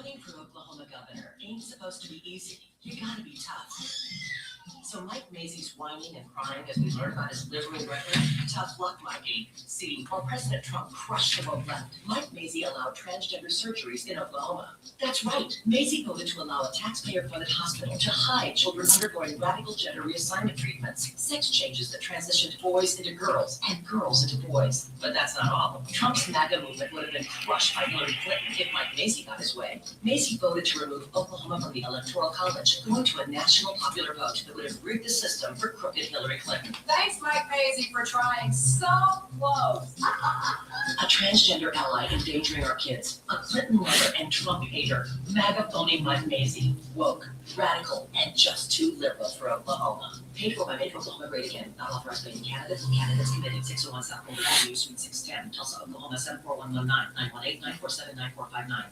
Running for Oklahoma governor ain't supposed to be easy. You gotta be tough. So Mike Macy's whining and crying as we learn about his liberal record. Tough luck, Mikey. See, while President Trump crushed the vote left, Mike Macy allowed transgender surgeries in Oklahoma. That's right. Macy voted to allow a taxpayer-funded hospital to hide children undergoing radical gender reassignment treatments, sex changes that transitioned boys into girls and girls into boys. But that's not all. Trump's MAGA movement would have been crushed by Hillary Clinton if Mike Macy got his way. Macy voted to remove Oklahoma from the Electoral College, going to a national popular vote that would have rigged the system for crooked Hillary Clinton. Thanks, Mike Macy, for trying so close. A transgender ally endangering our kids, a Clinton lover and Trump hater, MAGA phony Mike Macy, woke, radical, and just too liberal for Oklahoma. Paid for by Make Oklahoma Great Again, not authorized by any candidate. Candidates committed 601 South Boulder Avenue, Suite 610, Tulsa, Oklahoma 74119 918-947-9459.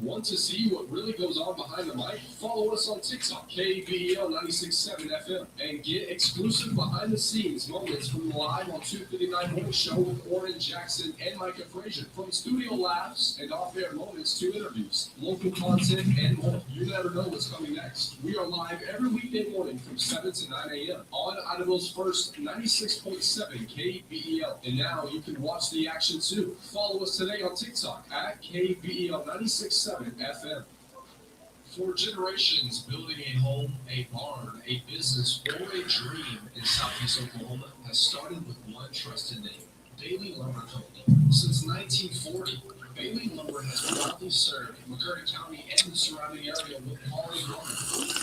Want to see what really goes on behind the mic? Follow us on TikTok, KBEL 96.7 FM, and get exclusive behind-the-scenes moments from the Live on 2:59 Morning Show with Oran, Jackson, and Micah Frazier. From studio laughs and off-air moments to interviews, local content, and more. You never know what's coming next. We are live every weekday morning from 7 to 9 a.m. on Idaho's first 96.7 KBEL. And now you can watch the action too. Follow us today on TikTok at KBEL 96.7 FM. For generations, building a home, a barn, a business, or a dream in Southeast Oklahoma has started with one trusted name, Bailey Lumber Company. Since 1940, Bailey Lumber has proudly served McCurry County and the surrounding area with quality lumber,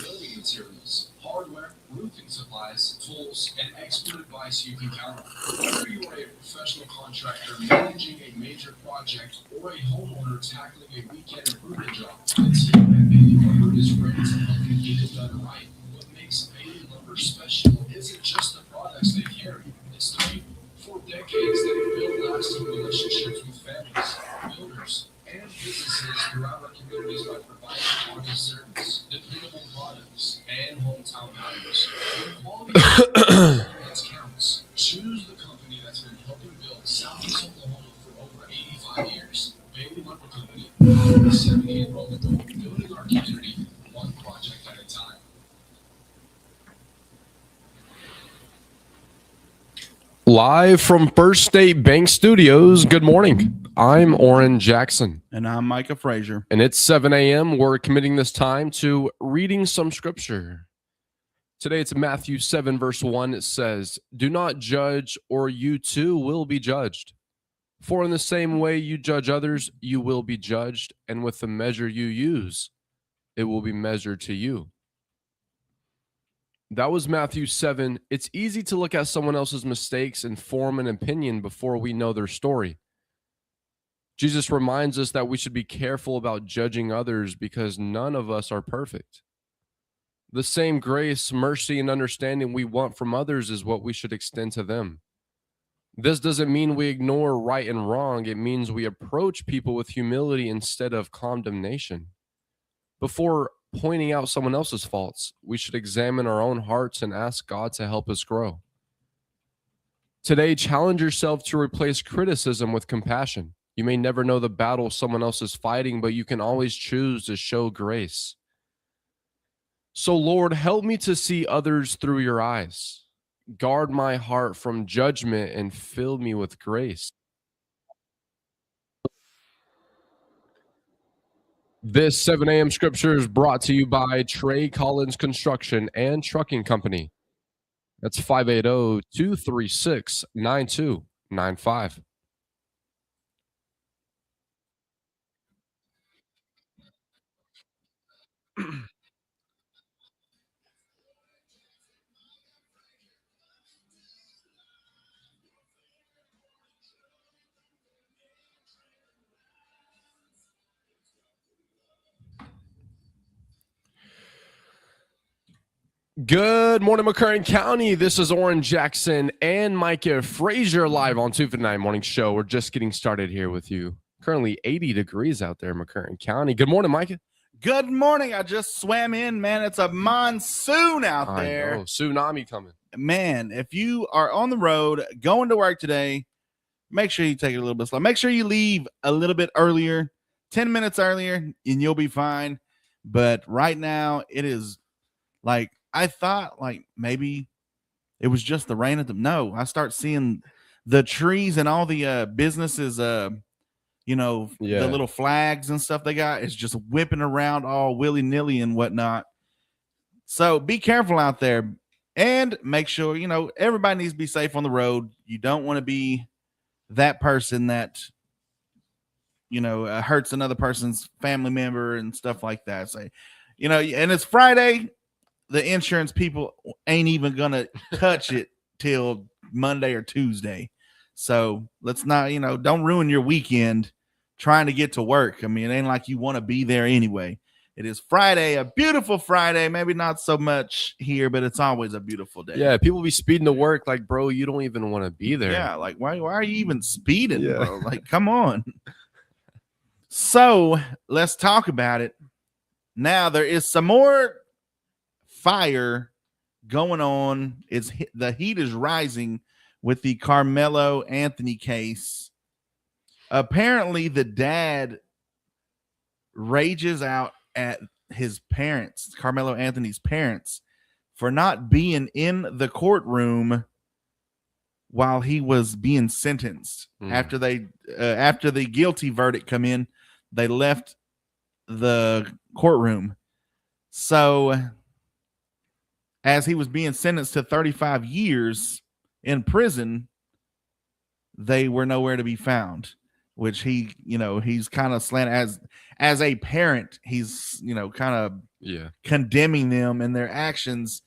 building materials, hardware, roofing supplies, tools, and expert advice you can count on. Whether you are a professional contractor managing a major project or a homeowner tackling a weekend improvement job, the team at Bailey Lumber is ready to help you get it done right. What makes Bailey Lumber special isn't just the products they carry, it's the people. For decades, they've built lasting relationships with families, builders, and businesses throughout our communities by providing quality service, dependable products, and hometown values. When quality experience counts, choose the company that's been helping build Southeast Oklahoma for over 85 years. Bailey Lumber Company, 78-year-old, building our community one project at a time. Live from First State Bank Studios, good morning. I'm Oran Jackson. And I'm Micah Frazier. And it's 7 a.m. We're committing this time to reading some scripture. Today it's Matthew 7, verse 1. It says, "Do not judge, or you too will be judged. For in the same way you judge others, you will be judged, and with the measure you use, it will be measured to you." That was Matthew 7. It's easy to look at someone else's mistakes and form an opinion before we know their story. Jesus reminds us that we should be careful about judging others because none of us are perfect. The same grace, mercy, and understanding we want from others is what we should extend to them. This doesn't mean we ignore right and wrong. It means we approach people with humility instead of condemnation. Before pointing out someone else's faults, we should examine our own hearts and ask God to help us grow. Today, challenge yourself to replace criticism with compassion. You may never know the battle someone else is fighting, but you can always choose to show grace. So, Lord, help me to see others through your eyes. Guard my heart from judgment and fill me with grace. This 7 a.m. scripture is brought to you by Trey Collins Construction and Trucking Company. That's 580-236-9295. Good morning, McCurry County. This is Oran Jackson and Micah Frazier live on 2:59 Morning Show. We're just getting started here with you. Currently 80 degrees out there in McCurry County. Good morning, Micah. Good morning. I just swam in, man. It's a monsoon out there. I know. Tsunami coming. Man, if you are on the road going to work today, make sure you take it a little bit slow. Make sure you leave a little bit earlier 10 minutes earlier and you'll be fine. But right now it is like, I thought like maybe it was just the rain at the, no, I start seeing the trees and all the businesses, you know, Yeah. the little flags and stuff they got is just whipping around all willy-nilly and whatnot. So be careful out there and make sure, you know, everybody needs to be safe on the road. You don't want to be that person that, you know, hurts another person's family member and stuff like that. So, you know, and it's Friday. The insurance people ain't even going to touch it till Monday or Tuesday. So let's not, you know, don't ruin your weekend trying to get to work. I mean, it ain't like you want to be there anyway. It is Friday, a beautiful Friday. Maybe not so much here, but it's always a beautiful day. Yeah, people be speeding to work like, bro, you don't even want to be there. Yeah, like why are you even speeding, Yeah. bro? Like, come on. So let's talk about it. Now there is some more fire going on. The heat is rising with the Carmelo Anthony case. Apparently, the dad rages out at his parents, Carmelo Anthony's parents, for not being in the courtroom while he was being sentenced. After the guilty verdict come in, they left the courtroom. So as he was being sentenced to 35 years in prison, they were nowhere to be found, which he, you know, he's kind of slanted as a parent. He's, you know, kind of condemning them and their actions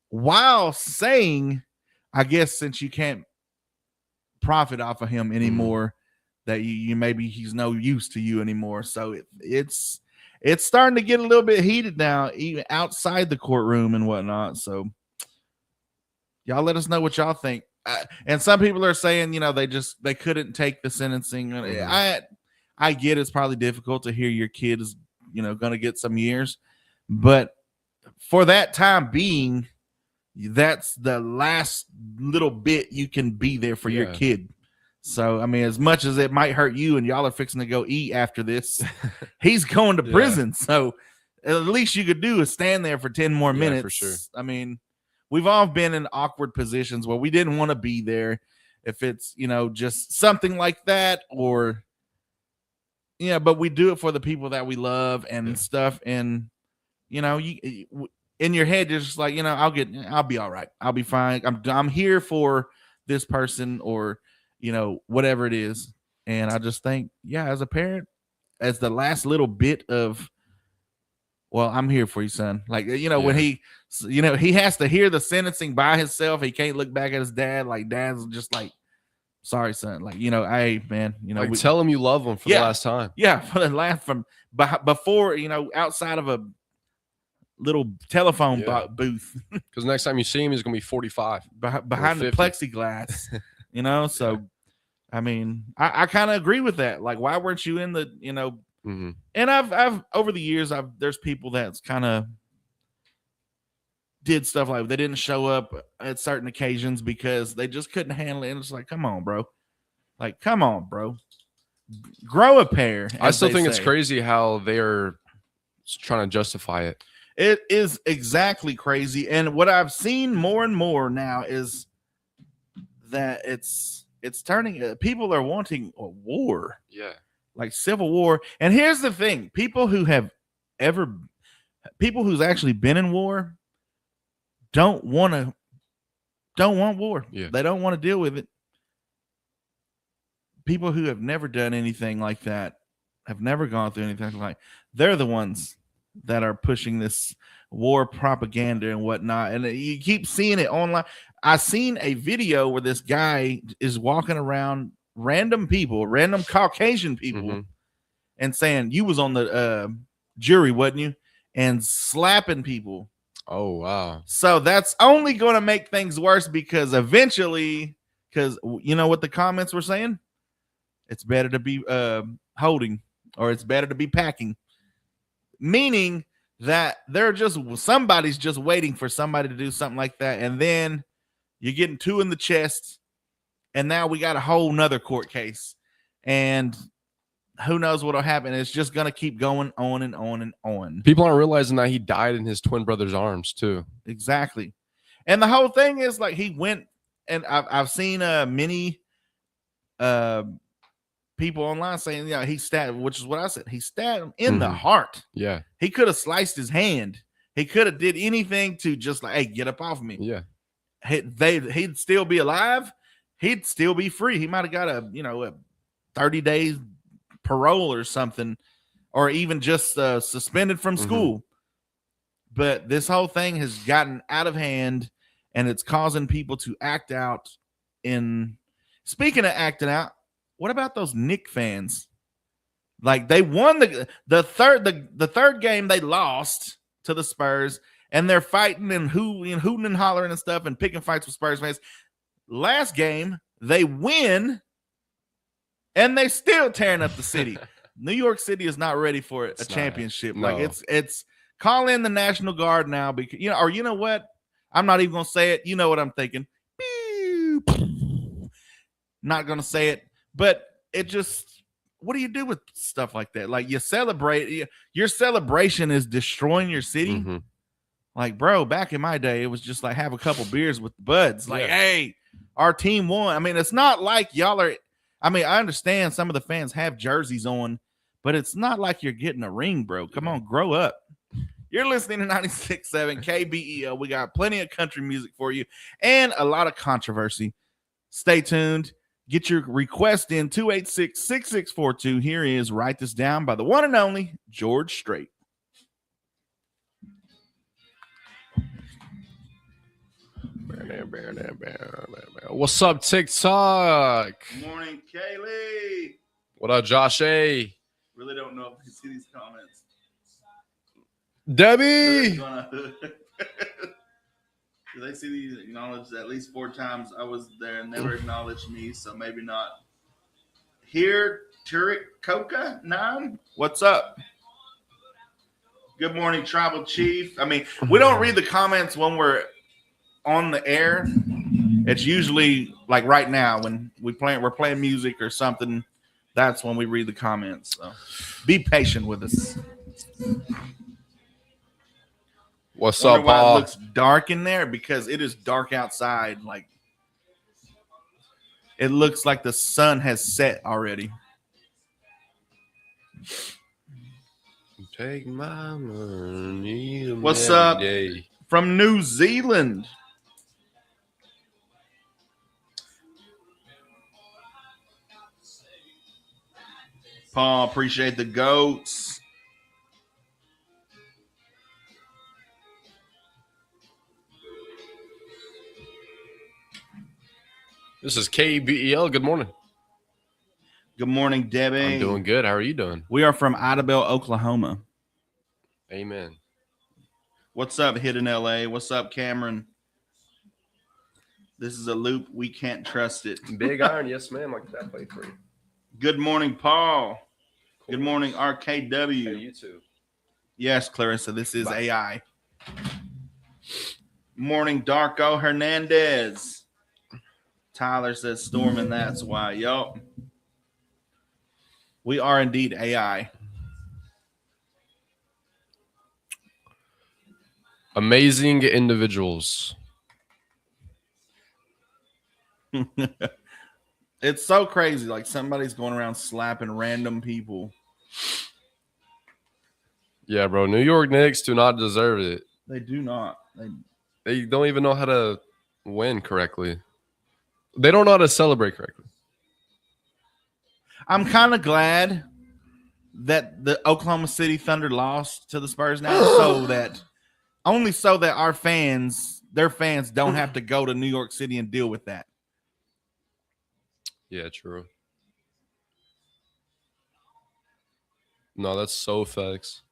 while saying, I guess, since you can't profit off of him anymore, that you maybe he's no use to you anymore. So it's starting to get a little bit heated now, even outside the courtroom and whatnot. So y'all let us know what y'all think. And some people are saying, you know, they couldn't take the sentencing. I get it's probably difficult to hear your kid is, you know, going to get some years, but for that time being, that's the last little bit you can be there for your kid. So, I mean, as much as it might hurt you and y'all are fixing to go eat after this, he's going to prison. So at least you could do is stand there for 10 more minutes. For sure. I mean, we've all been in awkward positions where we didn't want to be there. If it's, you know, just something like that, or, yeah, but we do it for the people that we love and stuff. And, you know, you in your head, you're just like, you know, I'll be all right. I'll be fine. I'm here for this person, or, you know, whatever it is. And I just think, yeah, as a parent, as the last little bit of, well, I'm here for you, son. Like, you know, when he, you know, he has to hear the sentencing by himself. He can't look back at his dad. Like, dad's just like, sorry, son. Like, you know, hey, man, you know, like, tell him you love him for the last time. Yeah, for the last before, you know, outside of a little telephone booth. Because next time you see him, he's going to be 45. Behind the plexiglass, you know? So, I mean, I kind of agree with that. Like, why weren't you in the, you know? And I've over the years, there's people that's kind of did stuff like they didn't show up at certain occasions because they just couldn't handle it. And it's like, come on, bro. Like, come on, bro. Grow a pair. I still think it's crazy how they're trying to justify it. It is exactly crazy. And what I've seen more and more now is that it's turning, people are wanting a war. Yeah. Like civil war. And here's the thing, people who's actually been in war don't want war. Yeah. They don't want to deal with it. People who have never done anything like that, have never gone through anything like, they're the ones that are pushing this war propaganda and whatnot. And you keep seeing it online. I seen a video where this guy is walking around random Caucasian people and saying, you was on the jury, wasn't you? And slapping people. Oh, wow. So that's only going to make things worse, because eventually, because you know what the comments were saying? It's better to be holding, or it's better to be packing. Meaning that somebody's just waiting for somebody to do something like that. And then you're getting two in the chest. And now we got a whole nother court case. And who knows what'll happen. It's just gonna keep going on and on and on. People aren't realizing that he died in his twin brother's arms too. Exactly. And the whole thing is like he went, and I've seen many people online saying, yeah, he stabbed, which is what I said. He stabbed him in the heart. Yeah. He could have sliced his hand. He could have did anything to just like, hey, get up off of me. Yeah. He'd still be alive. He'd still be free. He might have got a 30 days parole or something, or even just suspended from school. But this whole thing has gotten out of hand, and it's causing people to act out. Speaking of acting out, what about those Knick fans? Like they won the third game, they lost to the Spurs, and they're fighting and hooting and hollering and stuff and picking fights with Spurs fans. Last game, they win, and they still tearing up the city. New York City is not ready for a championship. No. Like it's call in the National Guard now, because you know what? I'm not even gonna say it. You know what I'm thinking. Not gonna say it, but it just, what do you do with stuff like that? Like you celebrate, your celebration is destroying your city. Like, bro, back in my day, it was just like have a couple beers with the buds. Like, hey, our team won. I mean, it's not like y'all are. I mean, I understand some of the fans have jerseys on, but it's not like you're getting a ring, bro. Come on, grow up. You're listening to 96.7 KBEL. We got plenty of country music for you and a lot of controversy. Stay tuned. Get your request in 286-6642. Here is Write This Down by the one and only George Strait. What's up, TikTok? Good morning, Kaylee. What up, Josh A? Really don't know if you see these comments. Debbie. Do they see these acknowledged at least 4 times? I was there and never acknowledged me, so maybe not. Here, Turek Coca 9. What's up? Good morning, Tribal Chief. I mean, we don't read the comments when we're on the air. It's usually like right now when we're playing music or something. That's when we read the comments. So be patient with us. What's Wonder up, why Paul? it looks dark in there, because it is dark outside. Like it looks like the sun has set already. Take my money. What's up day. from New Zealand? Paul, appreciate the goats. This is KBEL. Good morning. Good morning, Debbie. I'm doing good. How are you doing? We are from Idabel, Oklahoma. Amen. What's up, Hidden LA? What's up, Cameron? This is a loop. We can't trust it. Big Iron, yes, ma'am. Like that play for you. Good morning, Paul. Cool. Good morning, RKW. Hey, you too. Yes, Clarissa, this is Bye. AI. Morning, Darko Hernandez. Tyler says storming, that's why. Yup. We are indeed AI. Amazing individuals. It's so crazy. Like somebody's going around slapping random people. Yeah, bro. New York Knicks do not deserve it. They do not. They don't even know how to win correctly. They don't know how to celebrate correctly. I'm kind of glad that the Oklahoma City Thunder lost to the Spurs now, so that our fans, their fans, don't have to go to New York City and deal with that. Yeah, true. No, that's so facts.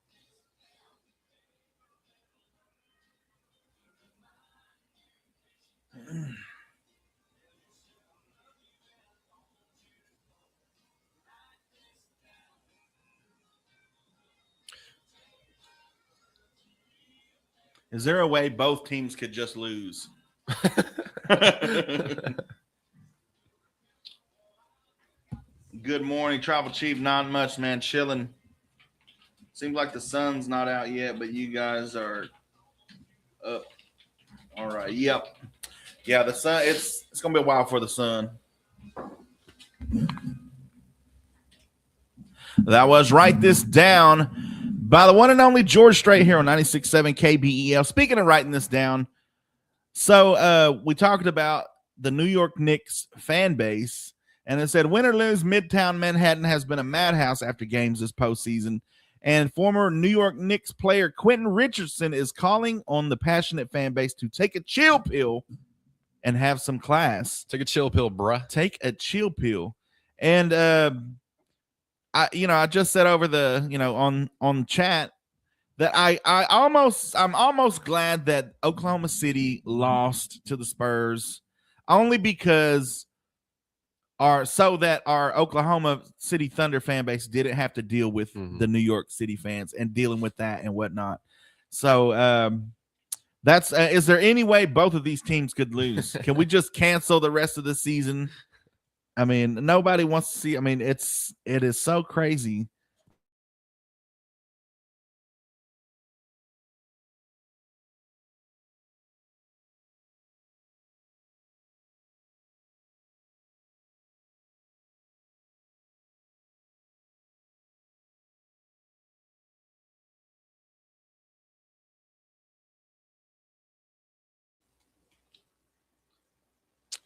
Is there a way both teams could just lose? Good morning, Tribal Chief. Not much, man. Chilling. Seems like the sun's not out yet, but you guys are up. All right. Yep. Yeah, the sun. It's gonna be a while for the sun. That was Write This Down by the one and only George Strait here on 96.7 KBEL. Speaking of writing this down, so we talked about the New York Knicks fan base, and it said, win or lose, Midtown Manhattan has been a madhouse after games this postseason. And former New York Knicks player Quentin Richardson is calling on the passionate fan base to take a chill pill and have some class. Take a chill pill, bruh. Take a chill pill. And I just said over the on chat that I'm almost glad that Oklahoma City lost to the Spurs, only because our Oklahoma City Thunder fan base didn't have to deal with the New York City fans and dealing with that and whatnot. So that's is there any way both of these teams could lose? Can we just cancel the rest of the season? I mean, nobody wants to see. I mean, it is so crazy.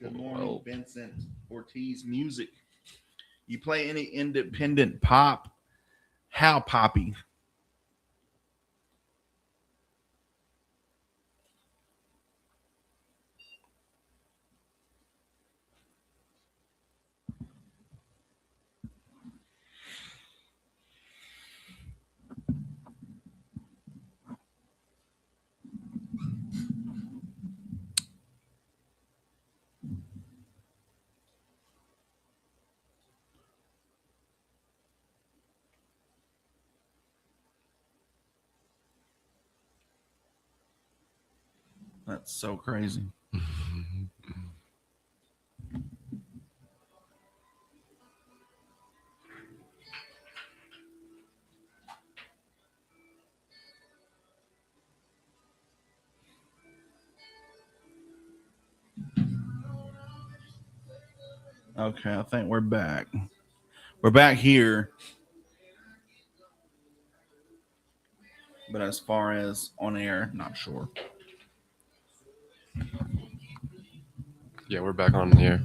Good morning, Vincent Ortiz Music. You play any independent pop? How poppy? That's so crazy. Okay, I think we're back. We're back here. But as far as on air, not sure. Yeah, we're back on here.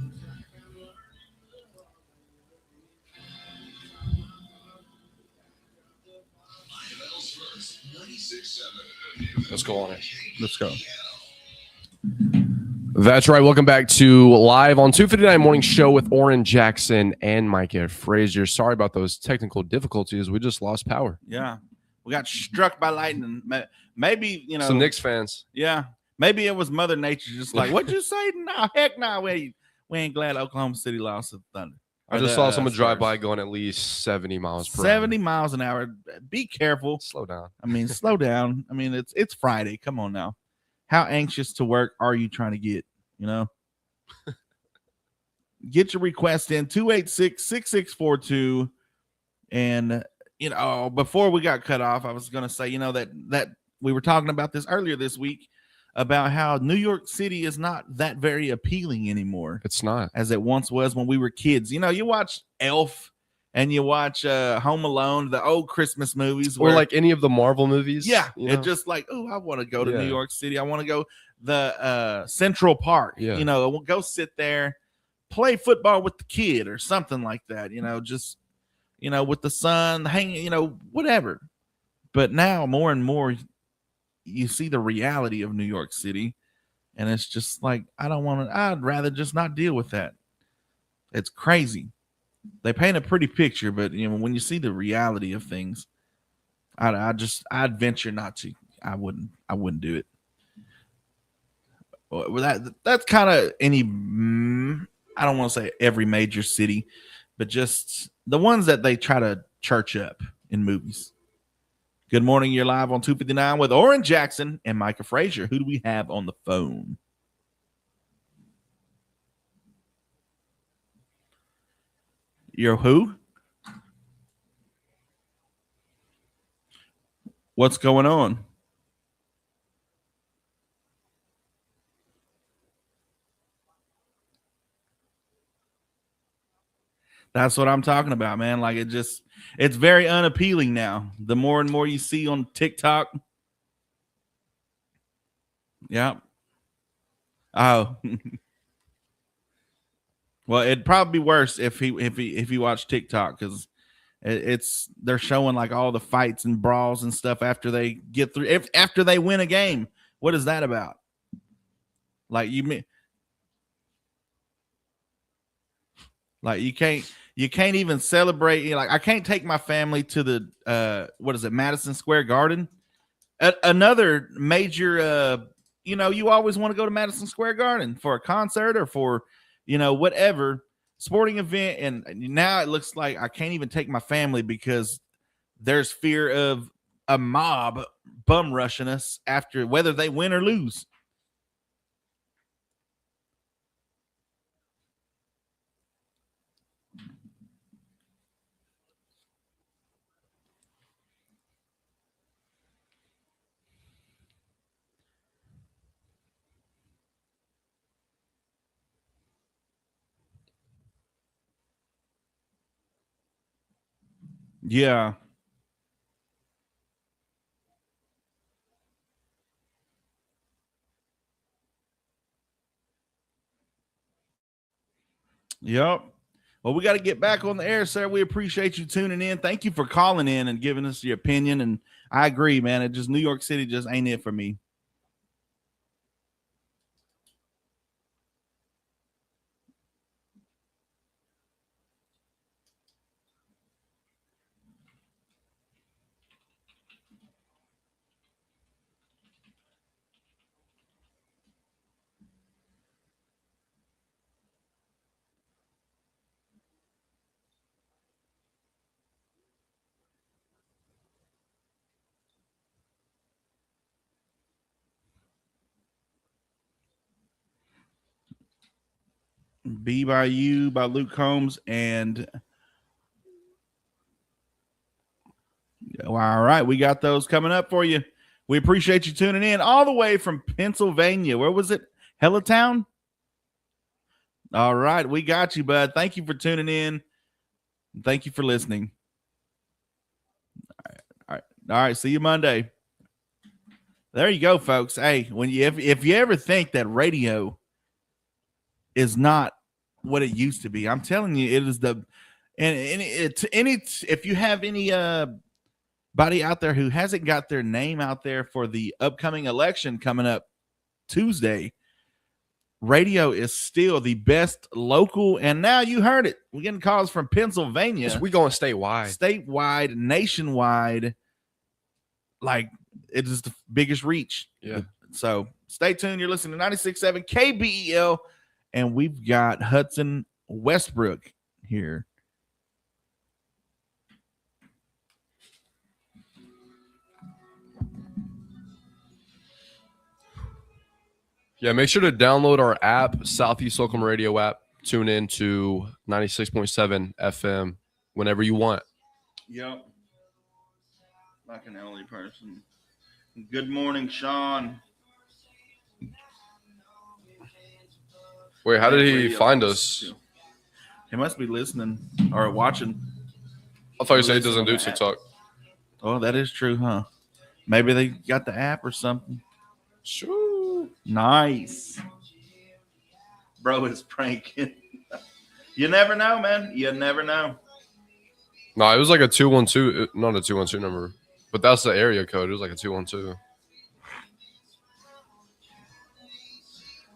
Let's go on it. Let's go. That's right. Welcome back to Live on 259 Morning Show with Oran Jackson and Micah Frazier. Sorry about those technical difficulties. We just lost power. Yeah. We got struck by lightning. Maybe, Some Knicks fans. Yeah. Maybe it was Mother Nature just like, what'd you say? No, heck no. We ain't glad Oklahoma City lost to the Thunder. I just saw someone drive by going at least 70 miles per hour. 70 miles an hour. Be careful. Slow down. I mean, slow down. I mean, it's Friday. Come on now. How anxious to work are you trying to get? Get your request in 286-6642. And, before we got cut off, I was going to say, that we were talking about this earlier this week about how New York City is not that very appealing anymore. It's not. As it once was when we were kids. You watch Elf and you watch Home Alone, the old Christmas movies. Or like any of the Marvel movies. Yeah. It's just like, oh, I want to go to New York City. I want to go the Central Park. Yeah. We'll go sit there, play football with the kid or something like that. Just, with the sun, hanging, whatever. But now more and more, you see the reality of New York City, and it's just like, I'd rather just not deal with that. It's crazy. They paint a pretty picture, but when you see the reality of things, I'd venture not to. I wouldn't do it. Well, that's kind of any, I don't want to say every major city, but just the ones that they try to church up in movies. Good morning. You're live on 259 with Oran Jackson and Micah Frazier. Who do we have on the phone? You're who? What's going on? That's what I'm talking about, man. Like it's very unappealing now. The more and more you see on TikTok. Yeah. Oh. Well, it'd probably be worse if he watched TikTok, because they're showing like all the fights and brawls and stuff after they get through, after they win a game. What is that about? Like you can't even celebrate. Like I can't take my family to the what is it, Madison Square Garden? Another major you always want to go to Madison Square Garden for a concert or for whatever sporting event, and now it looks like I can't even take my family because there's fear of a mob bum rushing us after, whether they win or lose. Yeah. Yep. Well, we got to get back on the air, sir. We appreciate you tuning in. Thank you for calling in and giving us your opinion. And I agree, man. It just, New York City just ain't it for me. Be by You by Luke Combs. And all right, we got those coming up for you. We appreciate you tuning in all the way from Pennsylvania. Where was it? Hellatown? All right, we got you, bud. Thank you for tuning in. Thank you for listening. All right. See you Monday. There you go, folks. Hey, when if you ever think that radio is not what it used to be, I'm telling you, it is if you have any body out there who hasn't got their name out there for the upcoming election coming up Tuesday, radio is still the best local. And now you heard it. We're getting calls from Pennsylvania. We going statewide, nationwide. Like, it is the biggest reach. Yeah. So stay tuned. You're listening to 96.7 KBEL, and we've got Hudson Westbrook here. Yeah, make sure to download our app, Southeast Oklahoma Radio app. Tune in to 96.7 FM whenever you want. Yep. Like an only person. Good morning, Sean. Wait, how did he find us? He must be listening or watching. I thought you said he doesn't do TikTok. Oh, that is true, huh? Maybe they got the app or something. Sure. Nice. Bro is pranking. You never know, man. You never know. No, it was like a 212, not a 212 number, but that's the area code. It was like a 212.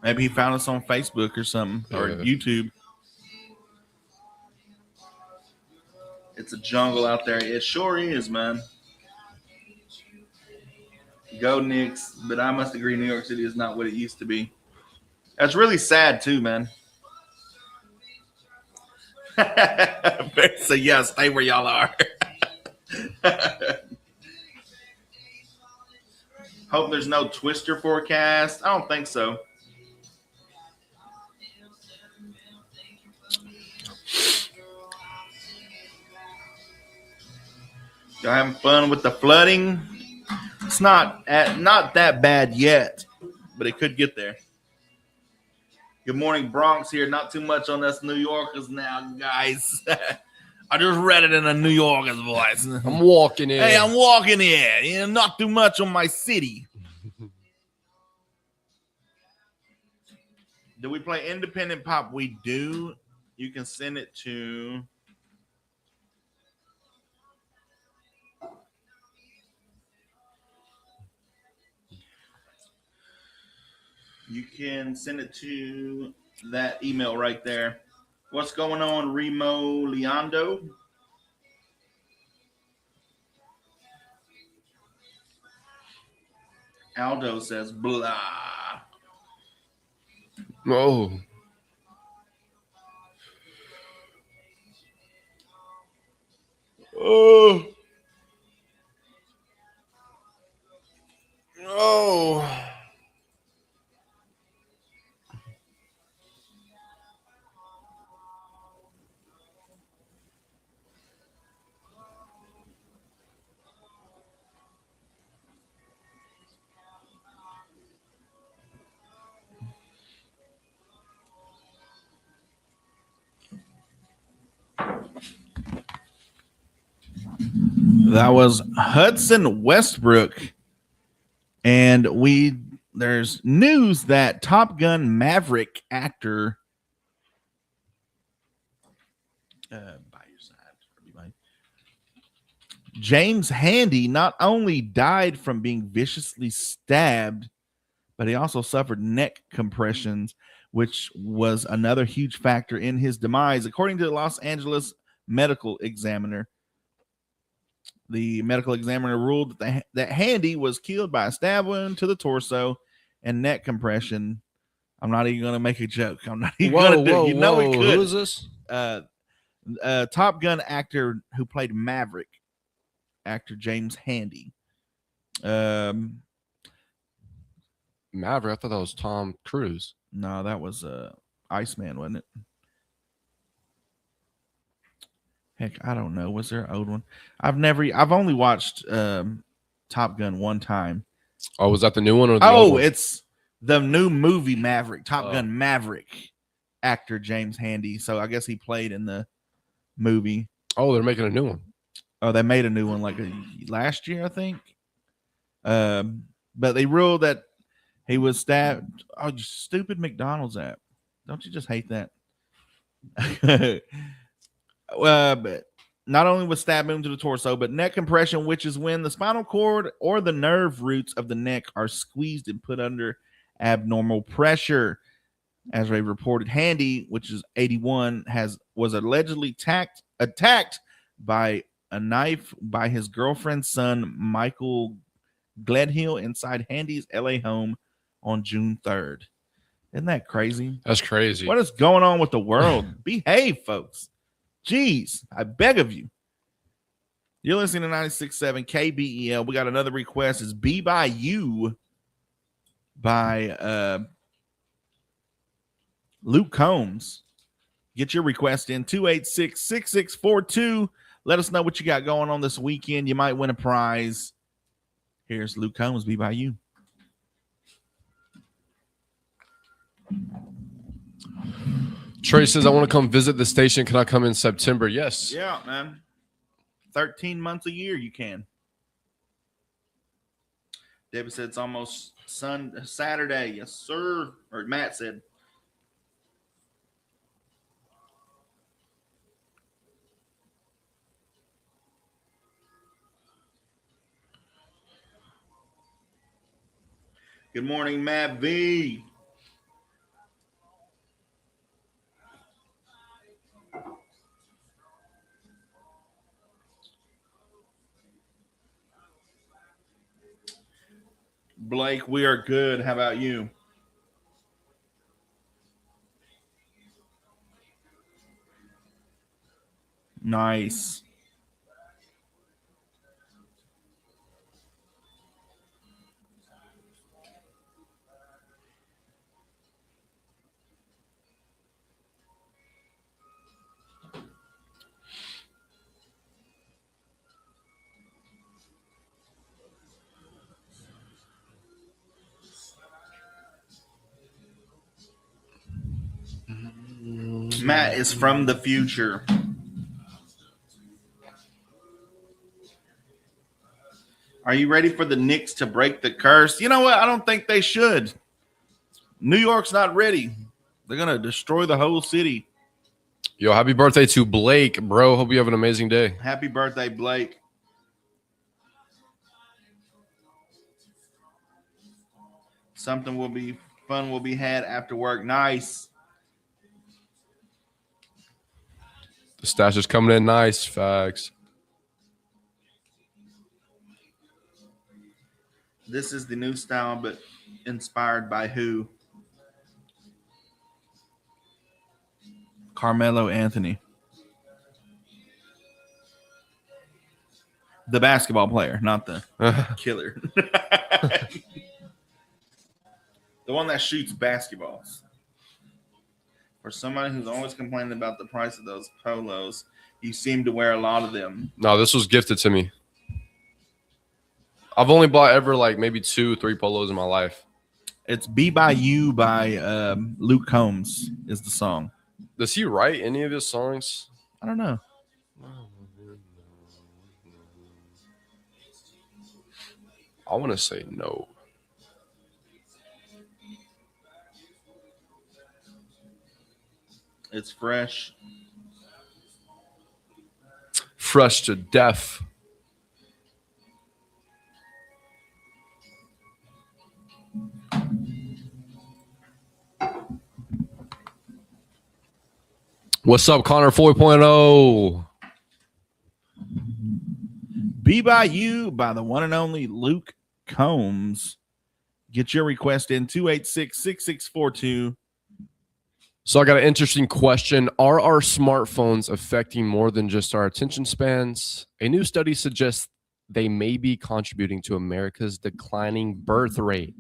Maybe he found us on Facebook or something, or YouTube. It's a jungle out there. It sure is, man. Go Knicks, but I must agree, New York City is not what it used to be. That's really sad too, man. So yeah, stay where y'all are. Hope there's no twister forecast. I don't think so. Y'all having fun with the flooding? It's not that bad yet, but it could get there. Good morning, Bronx here. Not too much on us New Yorkers now, guys. I just read it in a New Yorker's voice. I'm walking in. Hey, I'm walking in. You know, not too much on my city. Do we play independent pop? We do. You can send it to... You can send it to that email right there. What's going on, Remo Leondo? Aldo says blah. Oh. Oh. Oh. That was Hudson Westbrook. And there's news that Top Gun Maverick actor by your side, James Handy not only died from being viciously stabbed, but he also suffered neck compressions, which was another huge factor in his demise, according to the Los Angeles Medical Examiner. The medical examiner ruled that Handy was killed by a stab wound to the torso and neck compression. I'm not even going to make a joke. I'm not even going to do it. You know he could. Who is this? Top Gun actor who played Maverick, actor James Handy. Maverick. I thought that was Tom Cruise. No, that was Iceman, wasn't it? Heck, I don't know. Was there an old one? I've only watched Top Gun one time. Oh, was that the new one or the old one? It's the new movie Maverick, Top Gun Maverick, actor James Handy. So I guess he played in the movie. Oh, they're making a new one. Oh, they made a new one like last year, I think. But they ruled that he was stabbed. Oh, you stupid McDonald's app. Don't you just hate that? But not only was stab wound to the torso, but neck compression, which is when the spinal cord or the nerve roots of the neck are squeezed and put under abnormal pressure. As they reported, Handy, which is 81, was allegedly attacked by a knife by his girlfriend's son, Michael Gledhill, inside Handy's LA home on June 3rd. Isn't that crazy? That's crazy. What is going on with the world? Behave, folks. Jeez, I beg of you. You're listening to 96.7 KBEL. We got another request. It's Be By You by Luke Combs. Get your request in 286-6642. Let us know what you got going on this weekend. You might win a prize. Here's Luke Combs, Be By You. Trey says, I want to come visit the station. Can I come in September? Yes. Yeah, man. 13 months a year you can. David said it's almost Saturday. Yes, sir. Or Matt said. Good morning, Matt V. Blake, we are good. How about you? Nice. Matt is from the future. Are you ready for the Knicks to break the curse? You know what? I don't think they should. New York's not ready. They're going to destroy the whole city. Yo, happy birthday to Blake, bro. Hope you have an amazing day. Happy birthday, Blake. Something will be fun will be had after work. Nice. The stash is coming in nice. Facts. This is the new style, but inspired by who? Carmelo Anthony. The basketball player, not the killer. The one that shoots basketballs. For somebody who's always complaining about the price of those polos, you seem to wear a lot of them. No, this was gifted to me. I've only bought ever like maybe 2-3 polos in my life. It's Be By You by Luke Combs is the song. Does he write any of his songs? I don't know. I want to say no. It's fresh. Fresh to death. What's up, Connor 4.0? Be By You by the one and only Luke Combs. Get your request in 286-6642. So I got an interesting question. Are our smartphones affecting more than just our attention spans? A new study suggests they may be contributing to America's declining birth rate.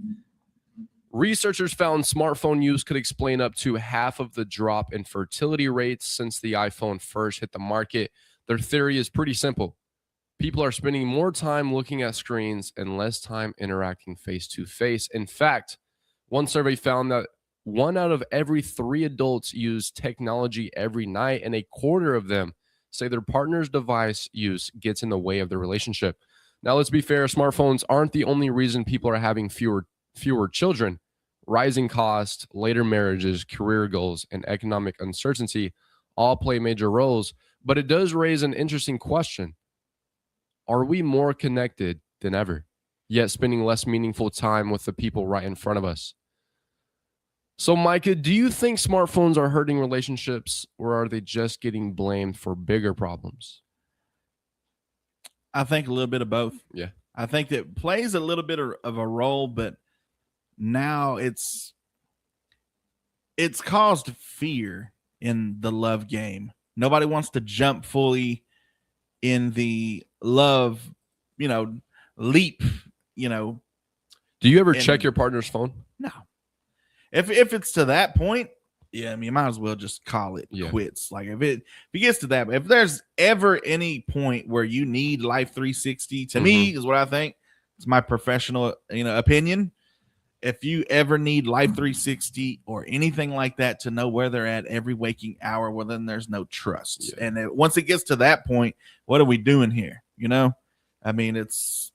Researchers found smartphone use could explain up to half of the drop in fertility rates since the iPhone first hit the market. Their theory is pretty simple. People are spending more time looking at screens and less time interacting face-to-face. In fact, one survey found that 1 out of every 3 adults use technology every night, and a quarter of them say their partner's device use gets in the way of their relationship. Now, let's be fair. Smartphones aren't the only reason people are having fewer children. Rising costs, later marriages, career goals, and economic uncertainty all play major roles. But it does raise an interesting question. Are we more connected than ever, yet spending less meaningful time with the people right in front of us? So, Micah, do you think smartphones are hurting relationships, or are they just getting blamed for bigger problems? I think a little bit of both. Yeah. I think that plays a little bit of a role, but now it's caused fear in the love game. Nobody wants to jump fully in the love, leap, Do you ever check your partner's phone? No. If it's to that point, yeah, I mean, you might as well just call it quits. Like if it gets to that, if there's ever any point where you need Life 360, to me is what I think. It's my professional, opinion. If you ever need Life 360 or anything like that to know where they're at every waking hour, well, then there's no trust. Yeah. And once it gets to that point, what are we doing here? I mean, it's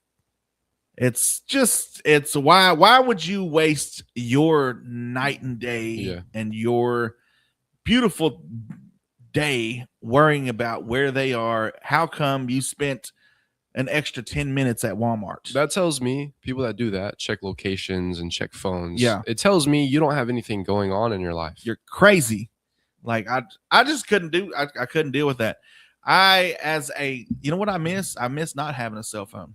why would you waste your night and day and your beautiful day worrying about where they are? How come you spent an extra 10 minutes at Walmart? That tells me people that do that check locations and check phones. Yeah. It tells me you don't have anything going on in your life. You're crazy. Like I just couldn't I couldn't deal with that. You know what I miss? I miss not having a cell phone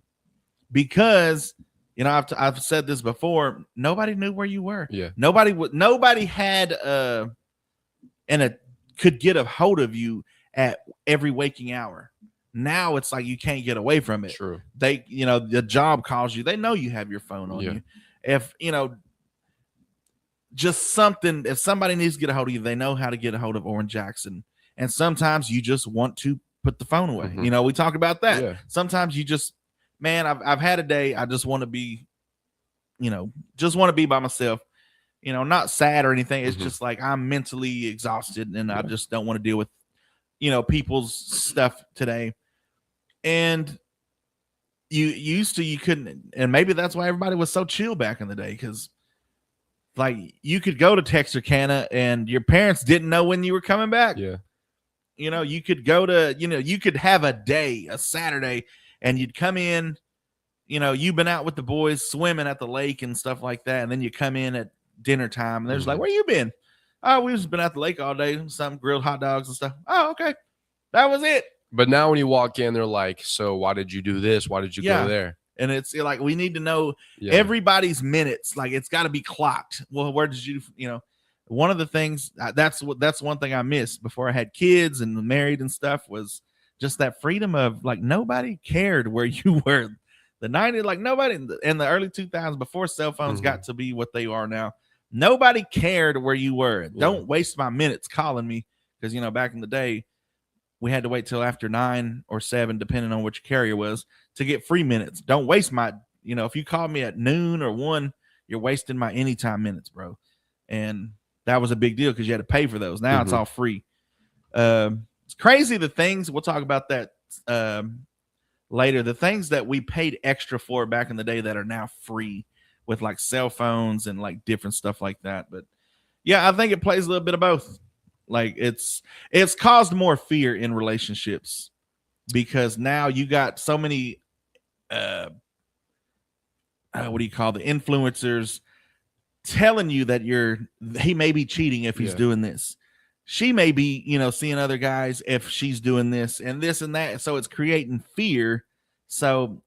because I've said this before. Nobody knew where you were. Yeah. Nobody had could get a hold of you at every waking hour. Now it's like you can't get away from it. True. The job calls you. They know you have your phone on you. If just something, if somebody needs to get a hold of you, they know how to get a hold of Oran Jackson. And sometimes you just want to put the phone away. We talk about that. Yeah. Sometimes you just, man, I've had a day. I just want to be, just want to be by myself. not sad or anything. It's Mhm. just like I'm mentally exhausted and I Yeah. just don't want to deal with, people's stuff today. And you couldn't, and maybe that's why everybody was so chill back in the day, because like you could go to Texarkana and your parents didn't know when you were coming back. Yeah. You could go to, you could have a Saturday, and you'd come in, you've been out with the boys swimming at the lake and stuff like that. And then you come in at dinner time and there's like, Mhm. where you been? Oh, we've just been at the lake all day, some grilled hot dogs and stuff. Oh, okay. That was it. But now when you walk in, they're like, so why did you do this? Why did you Yeah. go there? And it's like, we need to know Yeah. everybody's minutes. Like it's got to be clocked. Well, where did one of the things that's one thing I missed before I had kids and married and stuff was just that freedom of like, nobody cared where you were. The 90s, like nobody in the early 2000s, before cell phones got to be what they are now, nobody cared where you were. Yeah. Don't waste my minutes calling me, because back in the day we had to wait till after 9 or 7, depending on which carrier was, to get free minutes. Don't waste my, if you call me at noon or 1, you're wasting my anytime minutes, bro. And that was a big deal because you had to pay for those. Now it's all free. It's crazy the things, we'll talk about that later, the things that we paid extra for back in the day that are now free with like cell phones and like different stuff like that. But yeah, I think it plays a little bit of both. Like it's caused more fear in relationships because now you got so many what do you call the influencers telling you that he may be cheating if he's doing this. She may be, seeing other guys if she's doing this and that. So it's creating fear. So,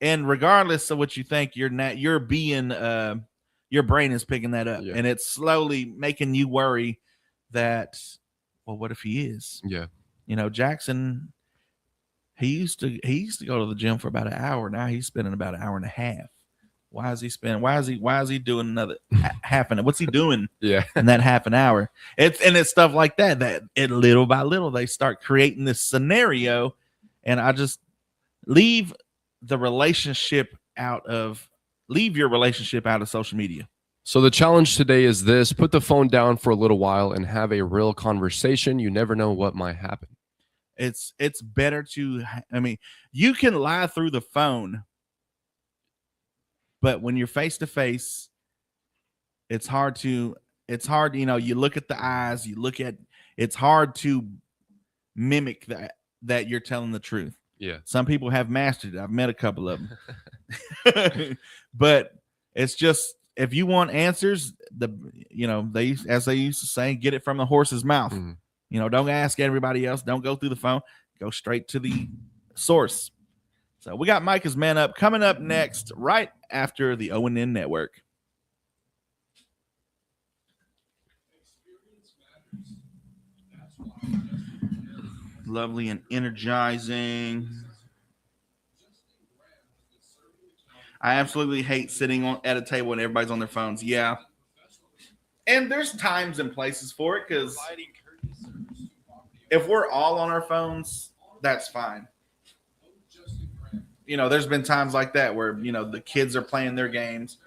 and regardless of what you think, you're being, your brain is picking that up, and it's slowly making you worry that, well, what if he is? Yeah. Jackson, he used to go to the gym for about an hour. Now he's spending about an hour and a half. Why is he doing another half an hour? What's he doing Yeah. in that half an hour? It's stuff like that it little by little they start creating this scenario, and I just leave your relationship out of social media. So the challenge today is this: put the phone down for a little while and have a real conversation. You never know what might happen. It's better to, you can lie through the phone, but when you're face to face, it's hard, you look at the eyes, it's hard to mimic that you're telling the truth. Yeah. Some people have mastered it. I've met a couple of them. But it's just, if you want answers, as they used to say, get it from the horse's mouth. Don't ask everybody else. Don't go through the phone. Go straight to the source. So we got Micah's Man Up coming up next, right after the ONN Network. Lovely and energizing. I absolutely hate sitting at a table and everybody's on their phones. Yeah. And there's times and places for it, because if we're all on our phones, that's fine. There's been times like that where, the kids are playing their games.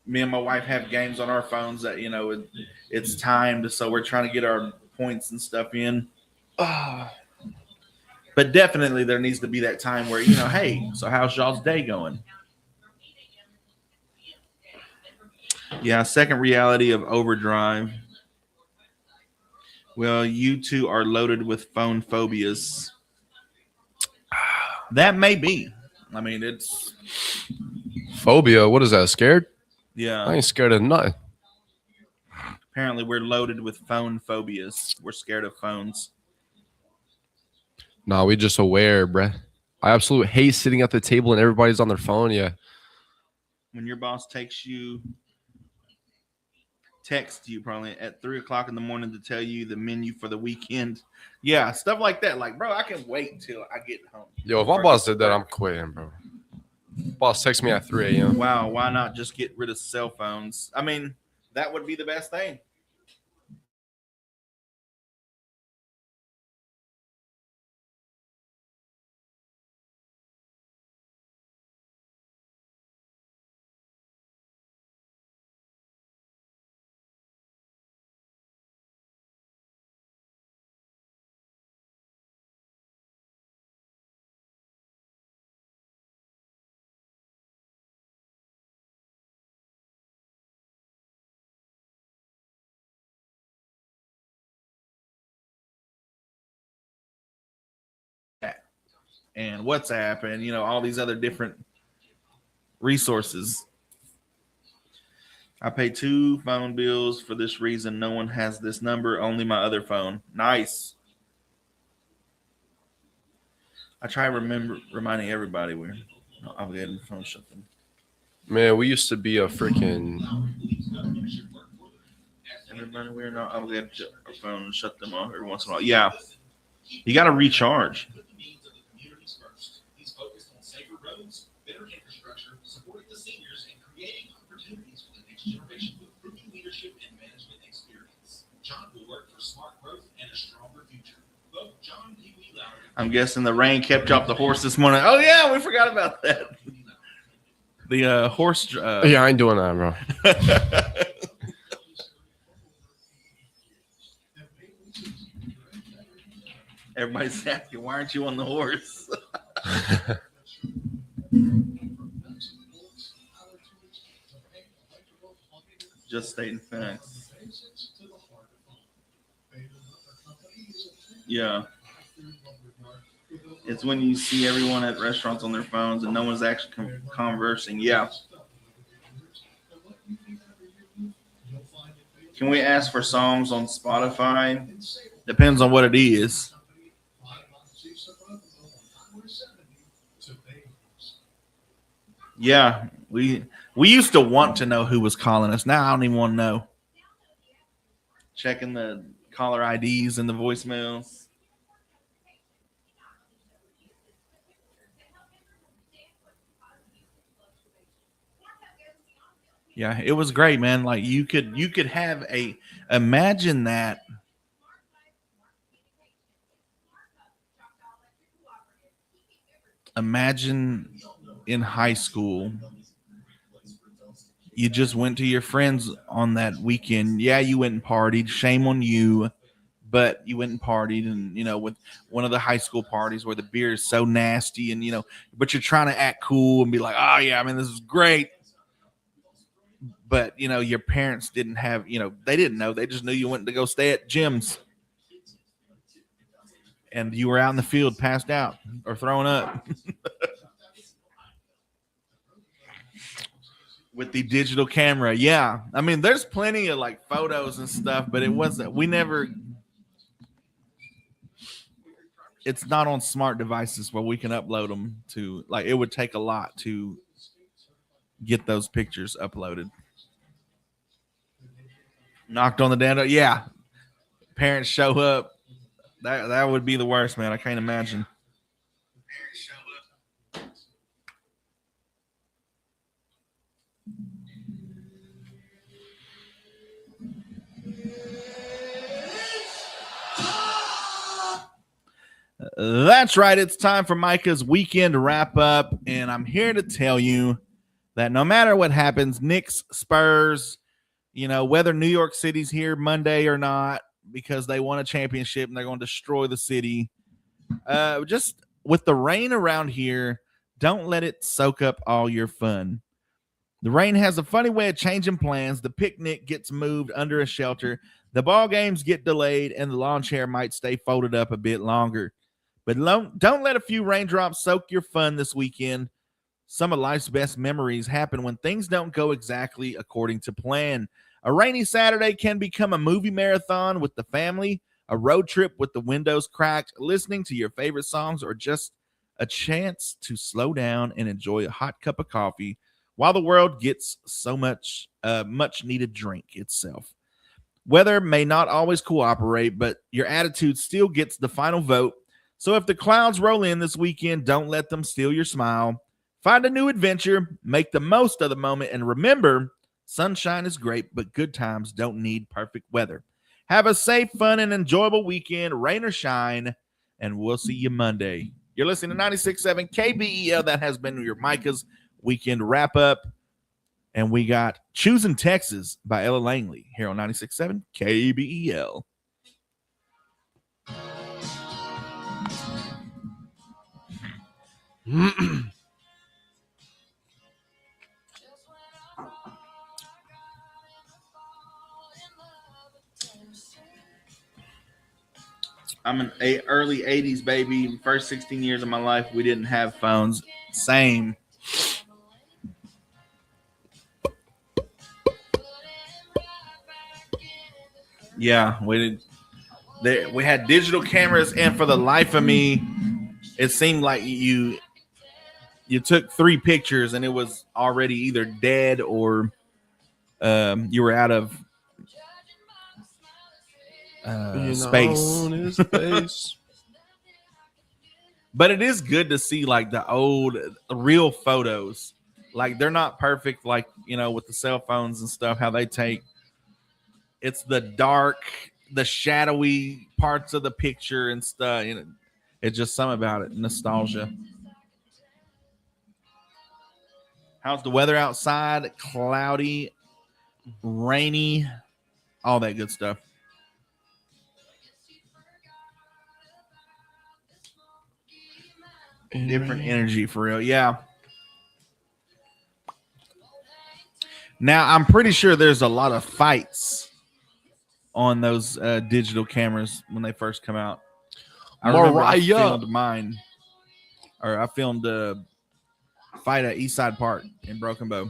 Me and my wife have games on our phones that, it's timed. So we're trying to get our points and stuff in. But definitely there needs to be that time where, hey, so how's y'all's day going? Yeah, second reality of overdrive. Well, you two are loaded with phone phobias. That may be. It's phobia. What is that? Scared? Yeah. I ain't scared of nothing. Apparently, we're loaded with phone phobias. We're scared of phones. No, we just aware, bruh. I absolutely hate sitting at the table and everybody's on their phone. Yeah. When your boss text you probably at 3:00 in the morning to tell you the menu for the weekend. Yeah, stuff like that. Like, bro, I can wait till I get home. Yo, if my boss did that, I'm quitting, bro. Boss texts me at 3 a.m. Wow, why not just get rid of cell phones? That would be the best thing. and WhatsApp and, all these other different resources. I pay 2 phone bills for this reason. No one has this number, only my other phone. Nice. I try reminding everybody we're not obligated to phone shut them. Man, we used to be a freaking. Everybody, we're not obligated to our phone shut them off every once in a while. Yeah. You got to recharge. He's focused on safer roads, better infrastructure, supporting the seniors, and creating opportunities for the next generation with proven leadership and management experience. John will work for smart growth and a stronger future. Vote John Pee Wee Lowry. I'm guessing the rain kept you off the horse this morning. Oh, yeah, we forgot about that. The horse. Yeah, I ain't doing that, bro. Everybody's asking, why aren't you on the horse? Just stating facts. Yeah. It's when you see everyone at restaurants on their phones and no one's actually conversing. Yeah. Can we ask for songs on Spotify? Depends on what it is. Yeah, we used to want to know who was calling us. Now I don't even want to know. Checking the caller IDs and the voicemails. Yeah, it was great, man. Like you could have imagine that. Imagine in high school, you just went to your friends on that weekend. Yeah, you went and partied. Shame on you. But you went and partied and, with one of the high school parties where the beer is so nasty and, but you're trying to act cool and be like, oh, yeah, this is great. But, your parents didn't have, they didn't know. They just knew you went to go stay at Jim's. And you were out in the field passed out or throwing up. With the digital camera. Yeah. There's plenty of like photos and stuff, but it's not on smart devices where we can upload them to, like, it would take a lot to get those pictures uploaded. Knocked on the dando. Yeah. Parents show up. That would be the worst, man. I can't imagine. That's right. It's time for Micah's weekend wrap up. And I'm here to tell you that no matter what happens, Knicks, Spurs, whether New York City's here Monday or not, because they won a championship and they're going to destroy the city. Just with the rain around here, don't let it soak up all your fun. The rain has a funny way of changing plans. The picnic gets moved under a shelter. The ball games get delayed, and the lawn chair might stay folded up a bit longer. But don't let a few raindrops soak your fun this weekend. Some of life's best memories happen when things don't go exactly according to plan. A rainy Saturday can become a movie marathon with the family, a road trip with the windows cracked, listening to your favorite songs, or just a chance to slow down and enjoy a hot cup of coffee while the world gets so much needed drink itself. Weather may not always cooperate, but your attitude still gets the final vote. So if the clouds roll in this weekend, don't let them steal your smile. Find a new adventure, make the most of the moment, and remember, sunshine is great, but good times don't need perfect weather. Have a safe, fun, and enjoyable weekend, rain or shine, and we'll see you Monday. You're listening to 96.7 KBEL. That has been your Micah's weekend wrap-up. And we got Choosing Texas by Ella Langley here on 96.7 KBEL. I'm an early 80s baby. First 16 years of my life, we didn't have phones. Same. Yeah, we did. We had digital cameras, and for the life of me, it seemed like you took 3 pictures, and it was already either dead or you were out of space. But it is good to see like the old real photos. Like they're not perfect, like with the cell phones and stuff, how they take. It's the dark, the shadowy parts of the picture and stuff. It's just something about it. Nostalgia. How's the weather outside? Cloudy, rainy, all that good stuff. Different energy for real. Yeah. Now, I'm pretty sure there's a lot of fights on those digital cameras when they first come out. I remember I filmed mine. Or I filmed a fight at Eastside Park in Broken Bow.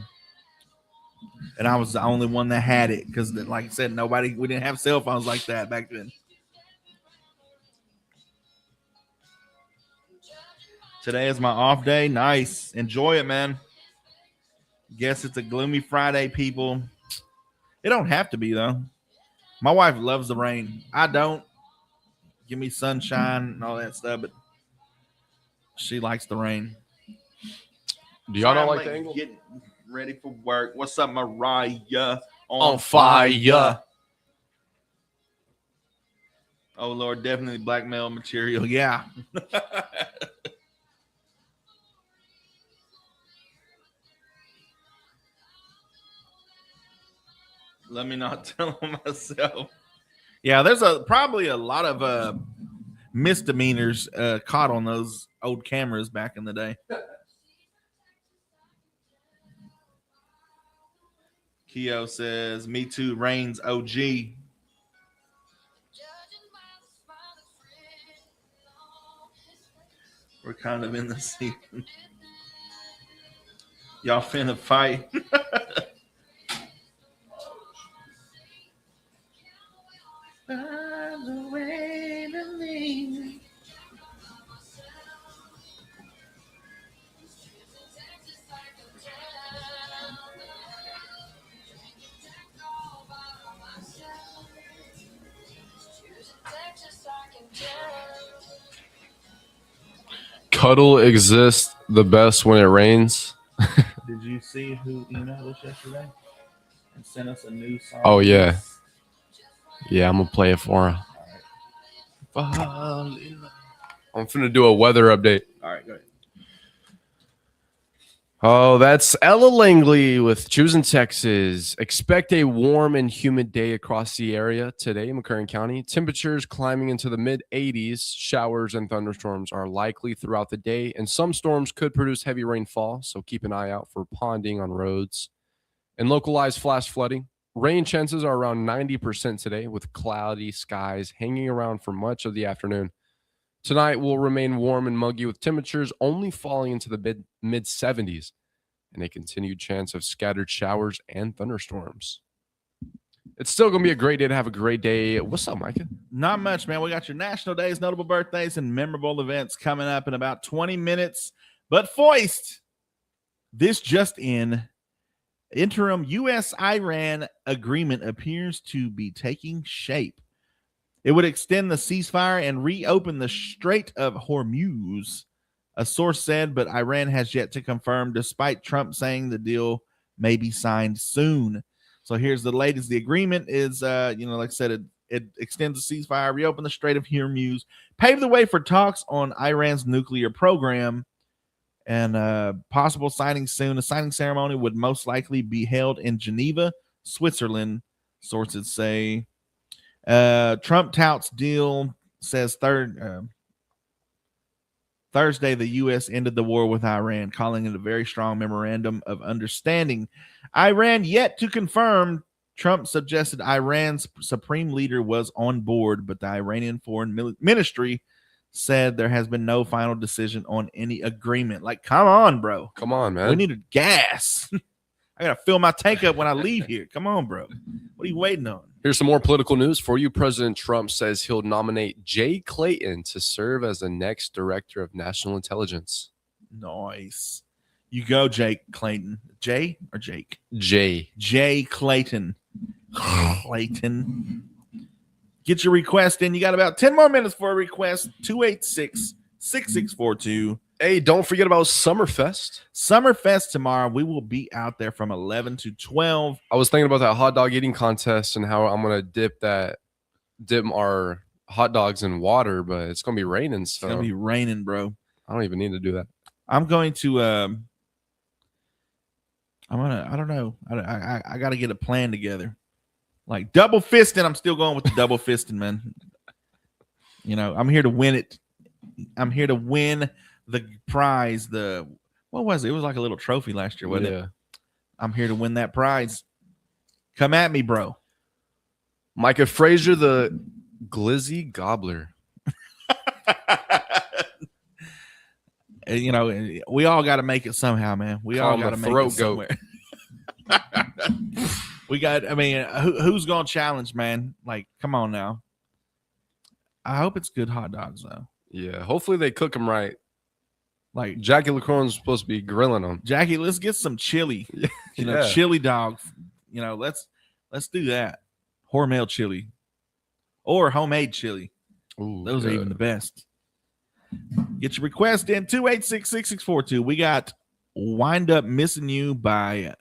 And I was the only one that had it because, like I said, we didn't have cell phones like that back then. Today is my off day. Nice. Enjoy it, man. Guess it's a gloomy Friday, people. It don't have to be, though. My wife loves the rain. I don't. Give me sunshine and all that stuff, but she likes the rain. Do y'all not like the angle? Getting ready for work. What's up, Mariah? On fire. Oh, Lord, definitely blackmail material. Yeah. Let me not tell on myself. Yeah, there's probably a lot of misdemeanors caught on those old cameras back in the day. Keo says, "Me too, Reigns OG." We're kind of in the season. Y'all finna fight. Cuddle exists the best when it rains. Did you see who emailed us yesterday and sent us a new song? Oh, yeah. Yeah, I'm going to play it for her. I'm finna do a weather update. All right, go ahead. Oh, that's Ella Langley with Choosing Texas. Expect a warm and humid day across the area today in McCurtain County. Temperatures climbing into the mid-80s. Showers and thunderstorms are likely throughout the day, and some storms could produce heavy rainfall, so keep an eye out for ponding on roads and localized flash flooding. Rain chances are around 90% today, with cloudy skies hanging around for much of the afternoon. Tonight will remain warm and muggy, with temperatures only falling into the mid-70s and a continued chance of scattered showers and thunderstorms. It's still going to be a great day to have a great day. What's up, Micah? Not much, man. We got your national days, notable birthdays, and memorable events coming up in about 20 minutes. But Foist, this just in, interim U.S.-Iran agreement appears to be taking shape. It would extend the ceasefire and reopen the Strait of Hormuz, a source said, but Iran has yet to confirm, despite Trump saying the deal may be signed soon. So here's the latest. The agreement is, like I said, it extends the ceasefire, reopen the Strait of Hormuz, pave the way for talks on Iran's nuclear program, and possible signing soon. The signing ceremony would most likely be held in Geneva, Switzerland, sources say. Trump touts deal, says Thursday the U.S. ended the war with Iran, calling it a very strong memorandum of understanding. Iran yet to confirm Trump suggested Iran's supreme leader was on board, but the Iranian foreign ministry said there has been no final decision on any agreement. Like, come on, bro. Come on, man. We need gas. I got to fill my tank up when I leave here. Come on, bro. What are you waiting on? Here's some more political news for you. President Trump says he'll nominate Jay Clayton to serve as the next director of national intelligence. Nice. You go, Jake Clayton. Jay or Jake? Jay. Jay Clayton. Clayton. Get your request in. You got about 10 more minutes for a request. 286-6642. Hey, don't forget about Summerfest. Summerfest tomorrow. We will be out there from 11 to 12. I was thinking about that hot dog eating contest and how I'm going to dip our hot dogs in water, but it's going to be raining. So It's going to be raining, bro. I don't even need to do that. I'm going to, I don't know. I got to get a plan together. Like double fisting. I'm still going with the double fisting, man. You know, I'm here to win it. I'm here to win the prize. What was it? It was like a little trophy last year, wasn't it? I'm here to win that prize. Come at me, bro. Micah Frazier, the glizzy gobbler. You know, we all got to make it somehow, man. We all got to make it somewhere. We got, I mean, who's going to challenge, man? Like, come on now. I hope it's good hot dogs, though. Yeah, hopefully they cook them right. Like, Jackie LaCrone's supposed to be grilling them. Jackie, let's get some chili. You know, chili dog. You know, let's do that. Hormel chili or homemade chili. Ooh, those are even the best. Get your request in 286-6642. We got Wind Up Missing You by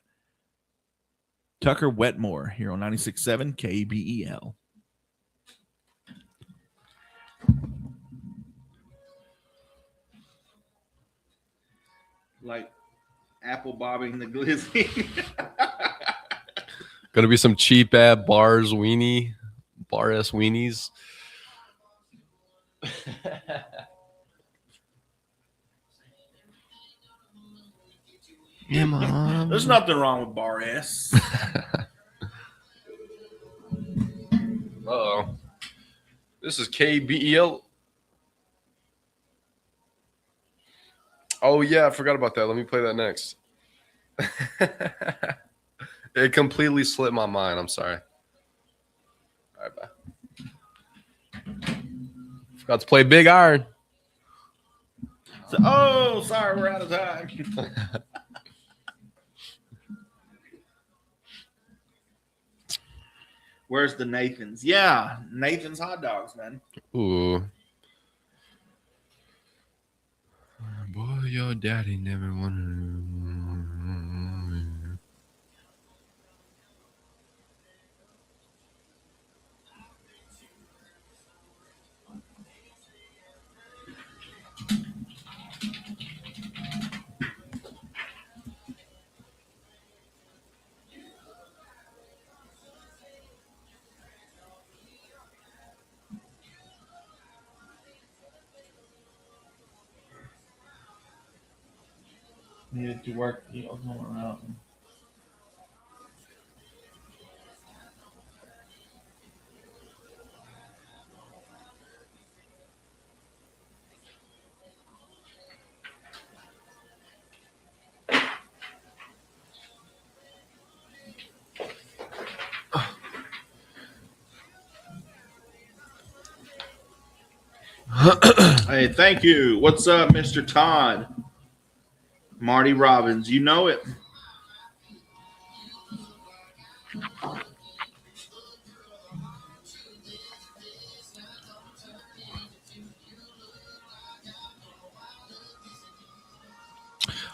Tucker Wetmore here on 96.7 KBEL. Like apple bobbing the glizzy. Gonna be some cheap bar-ass weenies. Yeah, Mom. There's nothing wrong with bar S. Uh-oh. This is KBEL. Oh, yeah, I forgot about that. Let me play that next. It completely slipped my mind. I'm sorry. All right, bye. Forgot to play Big Iron. So, sorry, we're out of time. Where's the Nathan's? Yeah, Nathan's hot dogs, man. Ooh. Boy, your daddy never wanted. Needed to work. You know, going around. Hey, thank you. What's up, Mr. Todd? Marty Robbins, you know it.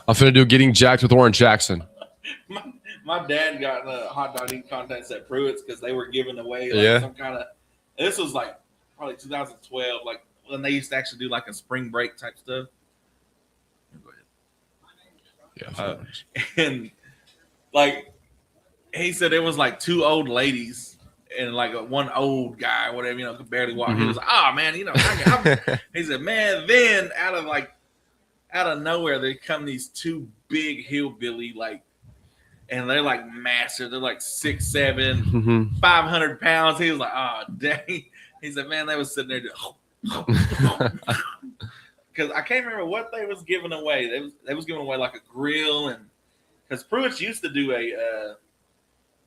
I'm finna do Getting Jacked with Oran Jackson. My dad got in a hot dog eating contest at Pruitt's because they were giving away some kind of. This was like probably 2012, like when they used to actually do like a spring break type stuff. Yeah. And like he said, it was like two old ladies and like one old guy, whatever, you know, could barely walk. He was like, "Oh man, you know," he said, "Man." Then out of nowhere, they come these two big hillbilly like and they're like massive. They're like 6'7", Mm-hmm. 500 pounds. He was like, oh, dang. He said, man, they was sitting there because I can't remember what they was giving away. They was giving away like a grill, and because Pruitt's used to do a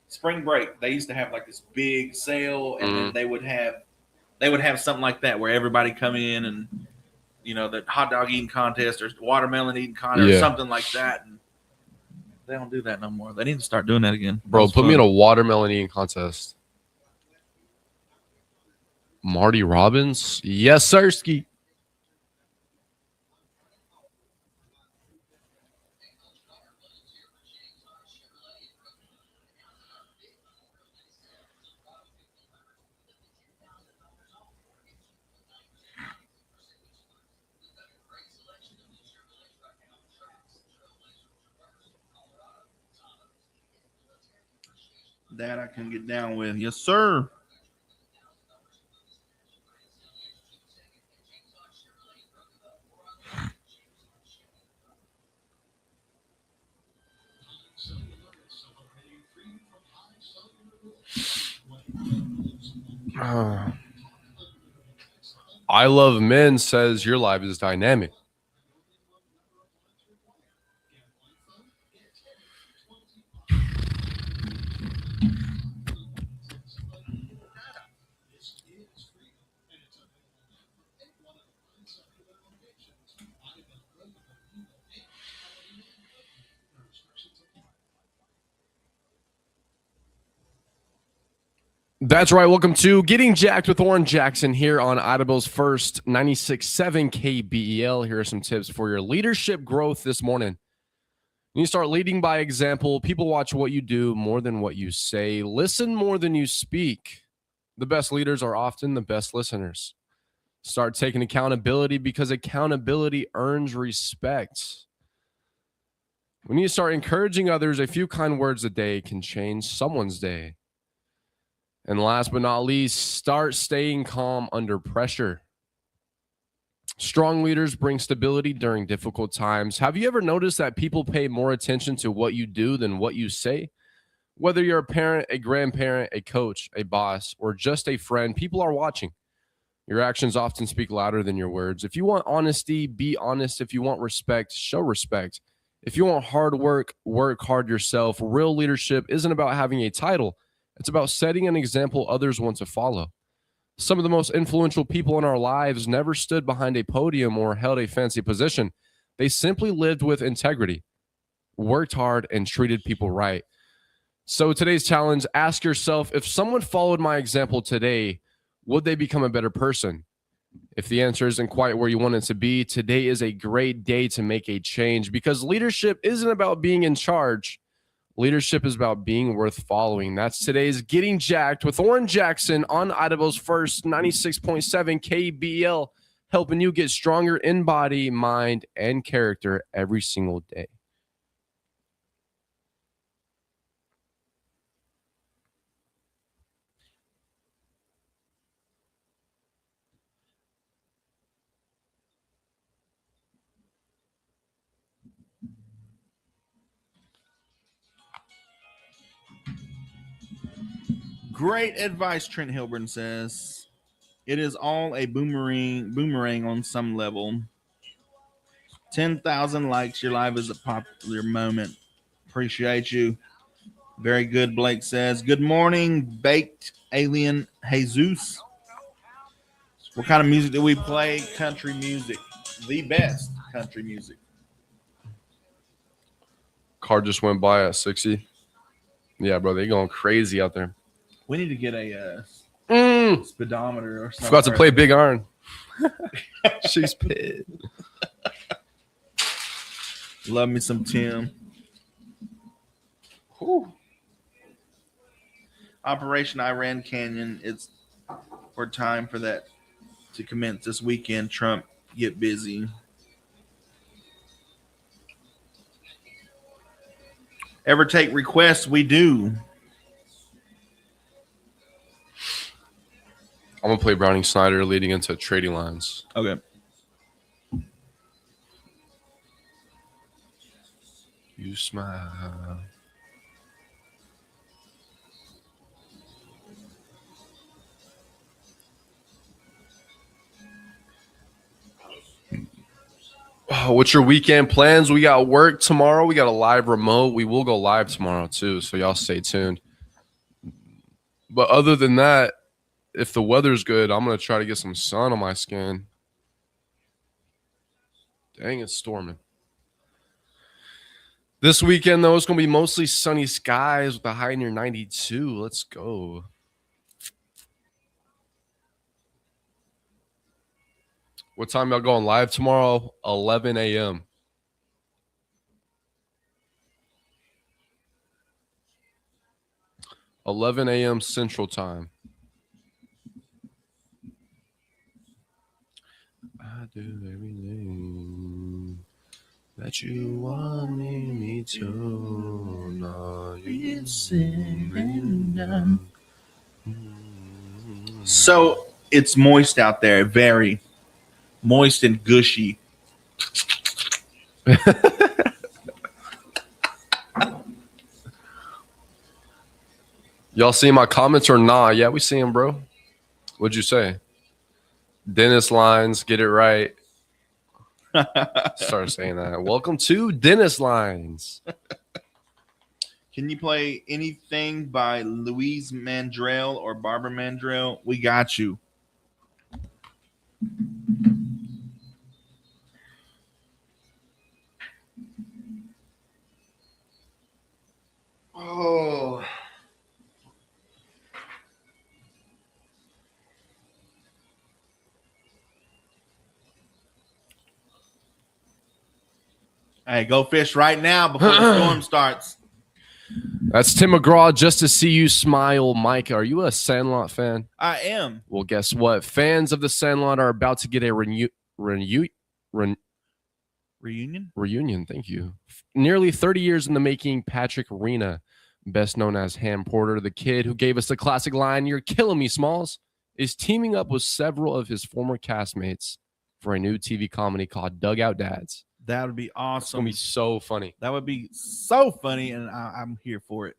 spring break. They used to have like this big sale, and then they would have something like that where everybody come in and the hot dog eating contest or watermelon eating contest or something like that. And they don't do that no more. They need to start doing that again. Bro, put me in a watermelon eating contest. Marty Robbins? Yes, sirski. That I can get down with. Yes, sir. I Love Men says your life is dynamic. That's right. Welcome to Getting Jacked with Oran Jackson here on Audible's first 96.7 KBEL. Here are some tips for your leadership growth this morning. You start leading by example. People watch what you do more than what you say. Listen more than you speak. The best leaders are often the best listeners. Start taking accountability because accountability earns respect. When you start encouraging others, a few kind words a day can change someone's day. And last but not least, start staying calm under pressure. Strong leaders bring stability during difficult times. Have you ever noticed that people pay more attention to what you do than what you say? Whether you're a parent, a grandparent, a coach, a boss, or just a friend, people are watching. Your actions often speak louder than your words. If you want honesty, be honest. If you want respect, show respect. If you want hard work, work hard yourself. Real leadership isn't about having a title. It's about setting an example others want to follow. Some of the most influential people in our lives never stood behind a podium or held a fancy position. They simply lived with integrity, worked hard, and treated people right. So today's challenge, ask yourself, if someone followed my example today, would they become a better person? If the answer isn't quite where you want it to be, today is a great day to make a change, because leadership isn't about being in charge. Leadership is about being worth following. That's today's Getting Jacked with Oran Jackson on Audible's first 96.7 KBEL, helping you get stronger in body, mind, and character every single day. Great advice, Trent Hilburn says. It is all a boomerang on some level. 10,000 likes. Your live is a popular moment. Appreciate you. Very good, Blake says. Good morning, Baked Alien Jesus. What kind of music do we play? Country music. The best country music. Car just went by at 60. Yeah, bro, they going crazy out there. We need to get a speedometer or something. Forgot to play Big Iron. She's pissed. Love me some Tim. Whew. Operation Iran Canyon. It's for time for that to commence this weekend. Trump, get busy. Ever take requests? We do. I'm going to play Browning Snyder leading into trading lines. Okay. You smile. What's your weekend plans? We got work tomorrow. We got a live remote. We will go live tomorrow too, so y'all stay tuned. But other than that, if the weather's good, I'm going to try to get some sun on my skin. Dang, it's storming. This weekend, though, it's going to be mostly sunny skies with a high near 92. Let's go. What time y'all going live tomorrow? 11 a.m. Central Time. I do everything that you want me to. No, you So it's moist out there, very moist and gushy. Y'all see my comments or not? Yeah, we see them, bro. What'd you say? Dennis Lines, get it right. Start saying that. Welcome to Dennis Lines. Can you play anything by Louise Mandrell or Barbara Mandrell? We got you. Oh. Hey, go fish right now before the storm starts. That's Tim McGraw. Just to see you smile. Micah, are you a Sandlot fan? I am. Well, guess what? Fans of the Sandlot are about to get a reunion. Thank you. Nearly 30 years in the making, Patrick Rena, best known as Ham Porter, the kid who gave us the classic line, "You're killing me, Smalls," is teaming up with several of his former castmates for a new TV comedy called Dugout Dads. That would be awesome. It's going to be so funny. That would be so funny, and I'm here for it.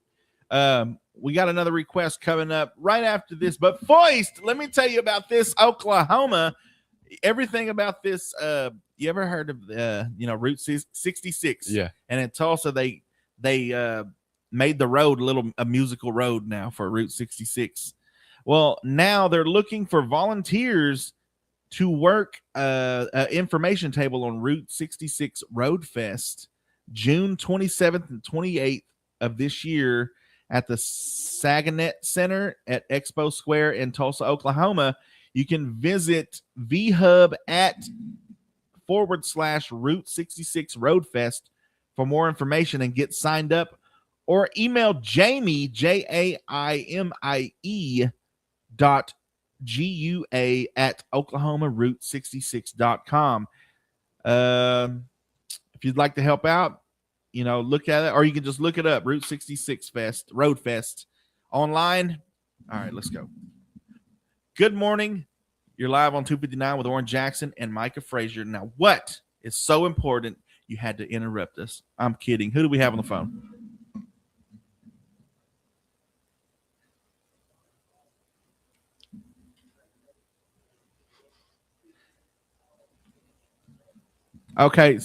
We got another request coming up right after this. But Foist, let me tell you about this Oklahoma. Everything about this. You ever heard of Route 66? Yeah. And in Tulsa, they made the road a musical road now for Route 66. Well, now they're looking for volunteers to work an information table on Route 66 Road Fest, June 27th and 28th of this year at the Saganet Center at Expo Square in Tulsa, Oklahoma. You can visit VHub at /Route 66 Road Fest for more information and get signed up, or email Jamie, JAIMIE GUA at OklahomaRoute66.com. If you'd like to help out, look at it, or you can just look it up, Route 66 Road Fest online. All right, let's go. Good morning. You're live on 259 with Oran Jackson and Micah Frazier. Now, what is so important you had to interrupt us? I'm kidding. Who do we have on the phone? Okay.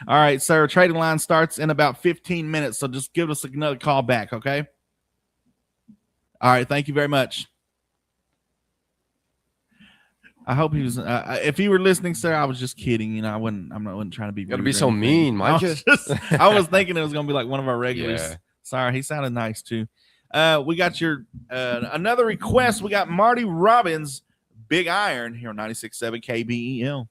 All right, sir. Trading line starts in about 15 minutes, so just give us another call back, okay? All right. Thank you very much. I hope he was. If you were listening, sir, I was just kidding. I wasn't trying to be. You got to be so mean, Micah. I was thinking it was going to be like one of our regulars. Yeah. Sorry, he sounded nice too. We got your another request. We got Marty Robbins, Big Iron here on 96.7 KBEL.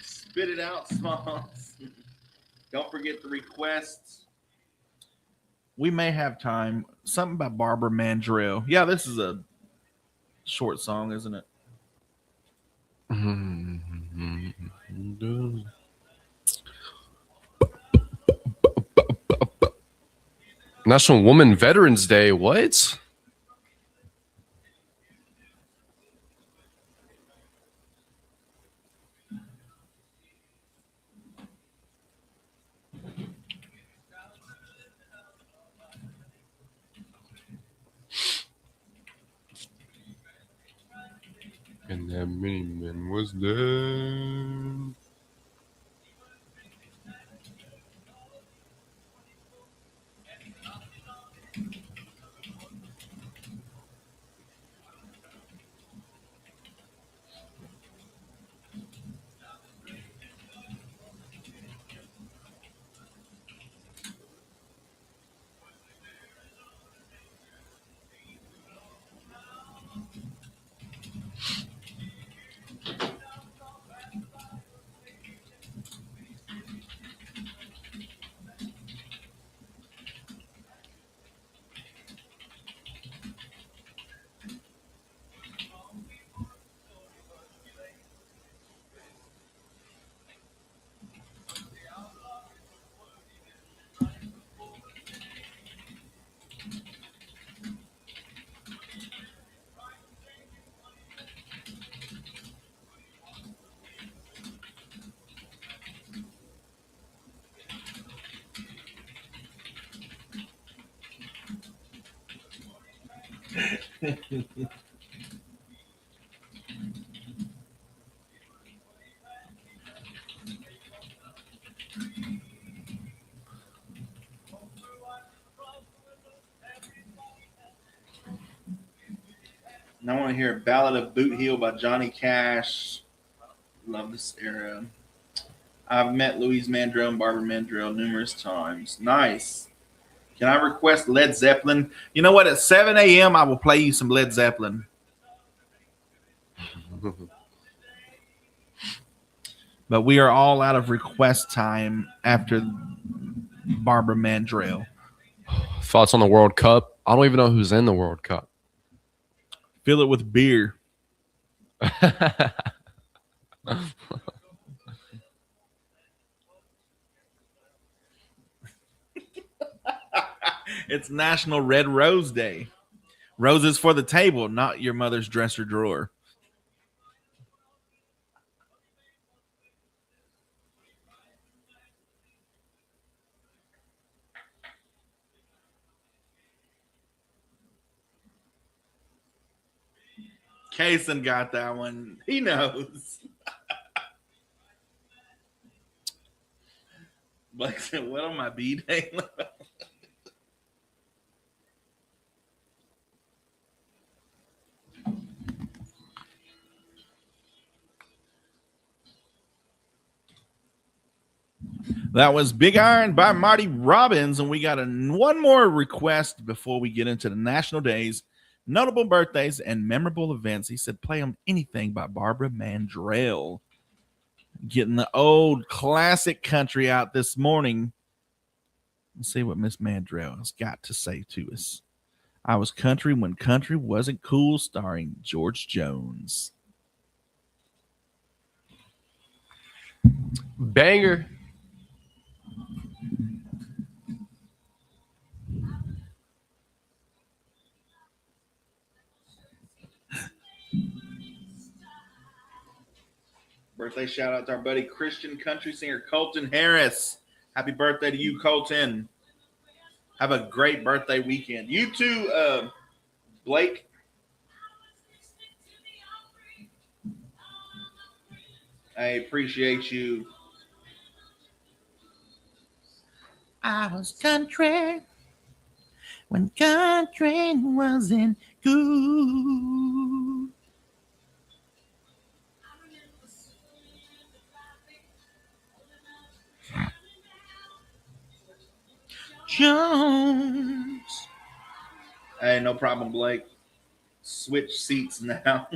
Spit it out, Smalls. Don't forget the requests. We may have time. Something about Barbara Mandrell. Yeah, this is a short song, isn't it? National Women Veterans Day. What? And that many men was there. And I want to hear Ballad of Boot Heel by Johnny Cash. Love this era. I've met Louise Mandrell and Barbara Mandrell numerous times. Nice. Can I request Led Zeppelin? You know what? At 7 a.m., I will play you some Led Zeppelin. But we are all out of request time after Barbara Mandrell. Thoughts on the World Cup? I don't even know who's in the World Cup. Fill it with beer. It's National Red Rose Day. Roses for the table, not your mother's dresser drawer. Kaysen got that one. He knows. Blake said, what on my B-Day? That was Big Iron by Marty Robbins, and we got one more request before we get into the national days, notable birthdays, and memorable events. He said, play them anything by Barbara Mandrell. Getting the old classic country out this morning. Let's see what Miss Mandrell has got to say to us. I was country when country wasn't cool, starring George Jones. Banger. Birthday shout out to our buddy Christian country singer Colton Harris. Happy birthday to you, Colton. Have a great birthday weekend. You too, Blake. I appreciate you. I was country when country wasn't cool. Jones. Hey, no problem, Blake. Switch seats now.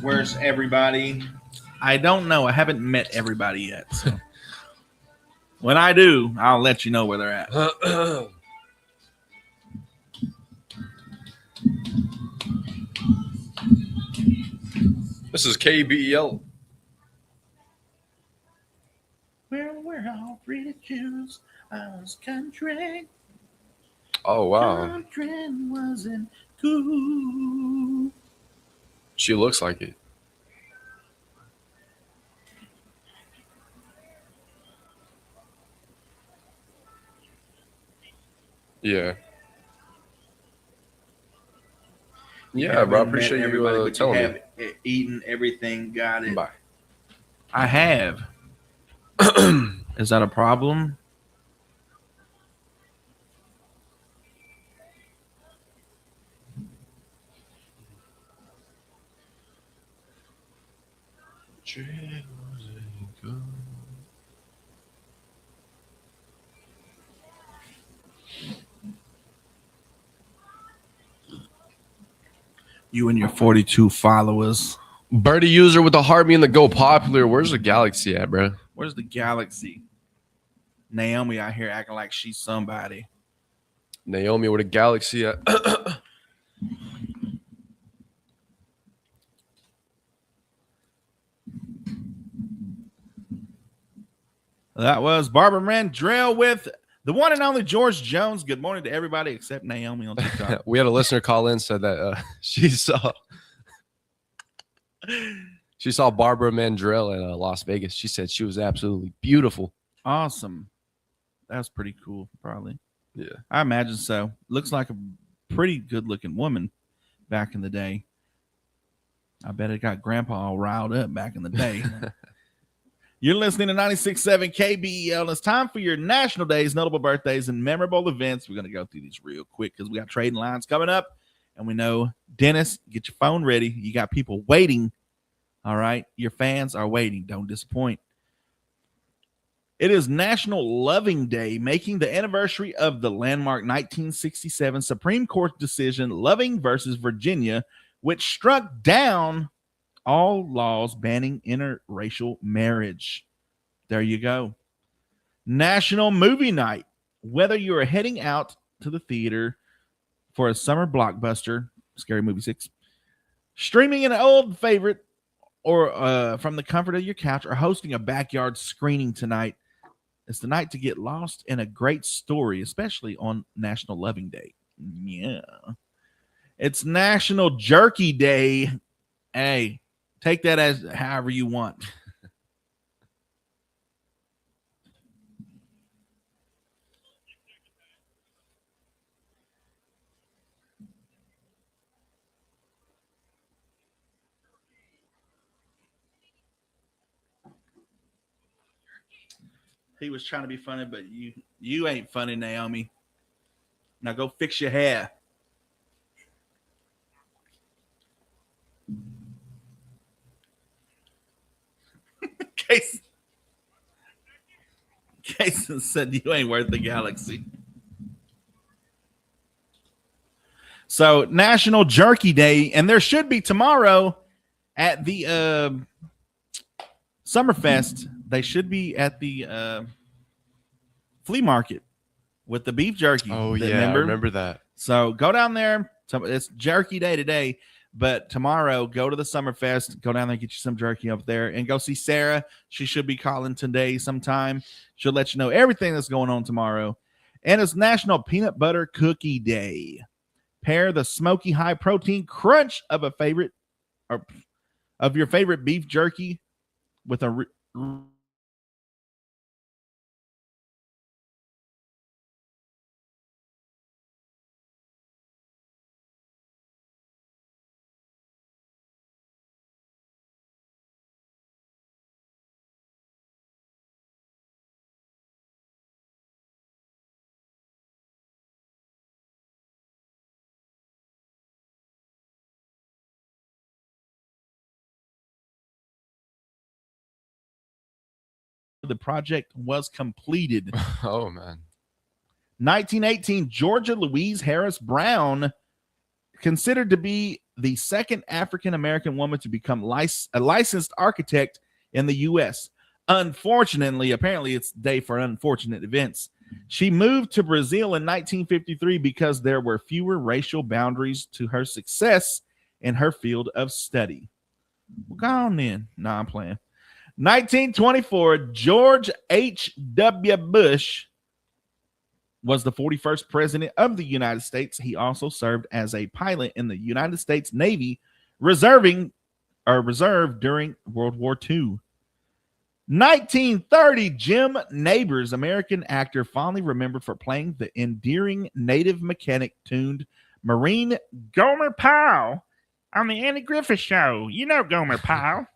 Where's everybody? I don't know. I haven't met everybody yet. So when I do, I'll let you know where they're at. This is KBEL. Well, we're all free to choose our country. Oh, wow. Country wasn't cool. She looks like it. Yeah. Yeah, bro. I appreciate you telling me. Eaten everything. Got it. Bye. I have. Is that a problem? You and your 42 followers. Birdie user with the heart being the go popular. Where's the galaxy at, bro? Where's the galaxy? Naomi out here acting like she's somebody. Naomi with a galaxy at. That was Barbara Mandrell with the one and only George Jones. Good morning to everybody except Naomi on TikTok. We had a listener call in, said that she saw Barbara Mandrell in Las Vegas. She said she was absolutely beautiful. Awesome. That's pretty cool, probably. Yeah. I imagine so. Looks like a pretty good looking woman back in the day. I bet it got grandpa all riled up back in the day. You're listening to 96.7 KBEL. It's time for your national days, notable birthdays, and memorable events. We're going to go through these real quick because we got trading lines coming up. And we know, Dennis, get your phone ready. You got people waiting. All right. Your fans are waiting. Don't disappoint. It is National Loving Day, making the anniversary of the landmark 1967 Supreme Court decision, Loving versus Virginia, which struck down all laws banning interracial marriage. There you go. National Movie Night. Whether you are heading out to the theater for a summer blockbuster, Scary Movie 6, streaming an old favorite, or from the comfort of your couch, or hosting a backyard screening tonight, it's the night to get lost in a great story, especially on National Loving Day. Yeah. It's National Jerky Day. Hey, take that as however you want. He was trying to be funny, but you ain't funny, Naomi. Now go fix your hair. Jason said you ain't worth the galaxy. So National Jerky Day, and there should be tomorrow at the Summerfest. They should be at the flea market with the beef jerky. Oh, yeah, I remember that. So go down there. It's Jerky Day today, but tomorrow go to the Summerfest. Go down there, get you some jerky up there, and go see Sarah. She should be calling today sometime. She'll let you know everything that's going on tomorrow. And it's National Peanut Butter Cookie Day. Pair the smoky high protein crunch of a favorite, or of your favorite beef jerky with a the project was completed. Oh, man. 1918, Georgia Louise Harris Brown, considered to be the second African-American woman to become a licensed architect in the U.S. Unfortunately, apparently it's day for unfortunate events. She moved to Brazil in 1953 because there were fewer racial boundaries to her success in her field of study. Well, go on then. No, I'm playing. 1924, George H.W. Bush was the 41st president of the United States. He also served as a pilot in the United States Navy, reserve during World War II. 1930, Jim Nabors, American actor, fondly remembered for playing the endearing native mechanic tuned Marine Gomer Pyle on the Andy Griffith Show. You know Gomer Pyle.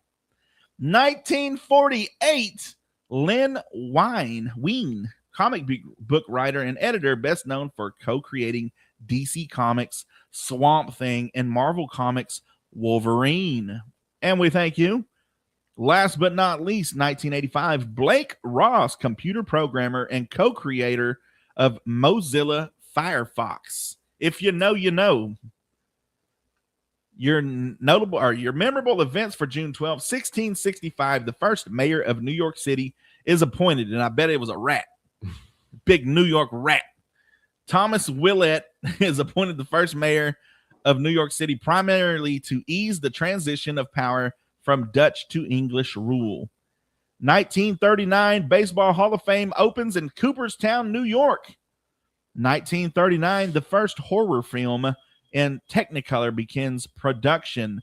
1948, Len Wein, comic book writer and editor, best known for co-creating DC Comics, Swamp Thing, and Marvel Comics Wolverine. And we thank you. Last but not least, 1985, Blake Ross, computer programmer and co-creator of Mozilla Firefox. If you know, you know. Your notable or your memorable events for June 12, 1665, the first mayor of New York City is appointed, and I bet it was a rat. Big New York rat. Thomas Willett is appointed the first mayor of New York City, primarily to ease the transition of power from Dutch to English rule. 1939, Baseball Hall of Fame opens in Cooperstown, New York. 1939, the first horror film in Technicolor begins production.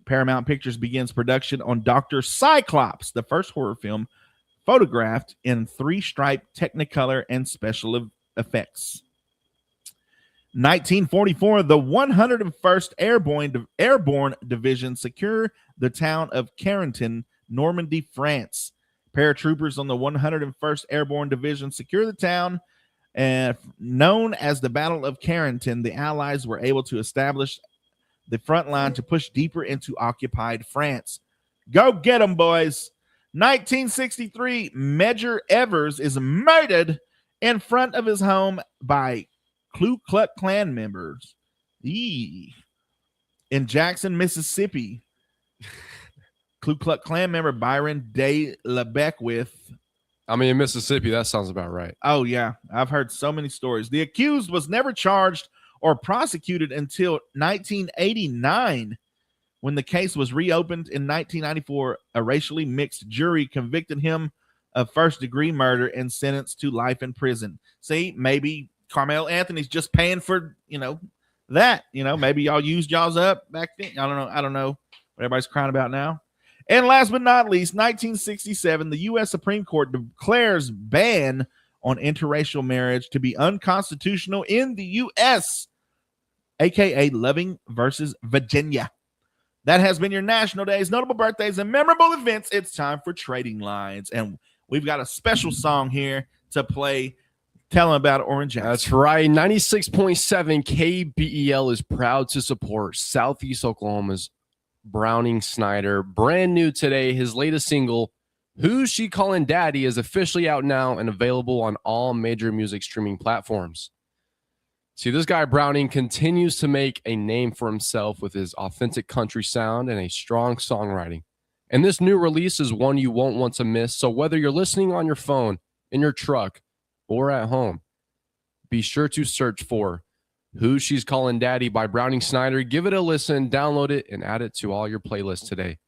Paramount Pictures begins production on Dr. Cyclops, the first horror film photographed in 3-stripe Technicolor and special effects. 1944, the 101st Airborne Division secure the town of Carentan, Normandy, France. Paratroopers on the 101st Airborne Division secure the town. Known as the Battle of Carentan, the Allies were able to establish the front line to push deeper into occupied France. Go get them, boys. 1963, Medgar Evers is murdered in front of his home by Ku Klux Klan members. In Jackson, Mississippi, Ku Klux Klan member Byron De La Beckwith. I mean, in Mississippi, that sounds about right. Oh, yeah. I've heard so many stories. The accused was never charged or prosecuted until 1989. When the case was reopened in 1994, a racially mixed jury convicted him of first-degree murder and sentenced to life in prison. See, maybe Carmel Anthony's just paying for, that. Maybe y'all used y'all's up back then. I don't know what everybody's crying about now. And last but not least, 1967, the U.S. Supreme Court declares ban on interracial marriage to be unconstitutional in the U.S., a.k.a. Loving versus Virginia. That has been your National Days, notable birthdays, and memorable events. It's time for Trading Lines. And we've got a special song here to play. Tell them about it, Oran Jackson. That's right. 96.7 KBEL is proud to support Southeast Oklahoma's Browning Snyder. Brand new today, his latest single, Who's She Calling Daddy, is officially out now and available on all major music streaming platforms. See, this guy Browning continues to make a name for himself with his authentic country sound and a strong songwriting. And this new release is one you won't want to miss. So whether you're listening on your phone, in your truck, or at home, be sure to search for Who She's Calling Daddy by Browning Snyder. Give it a listen, download it, and add it to all your playlists today.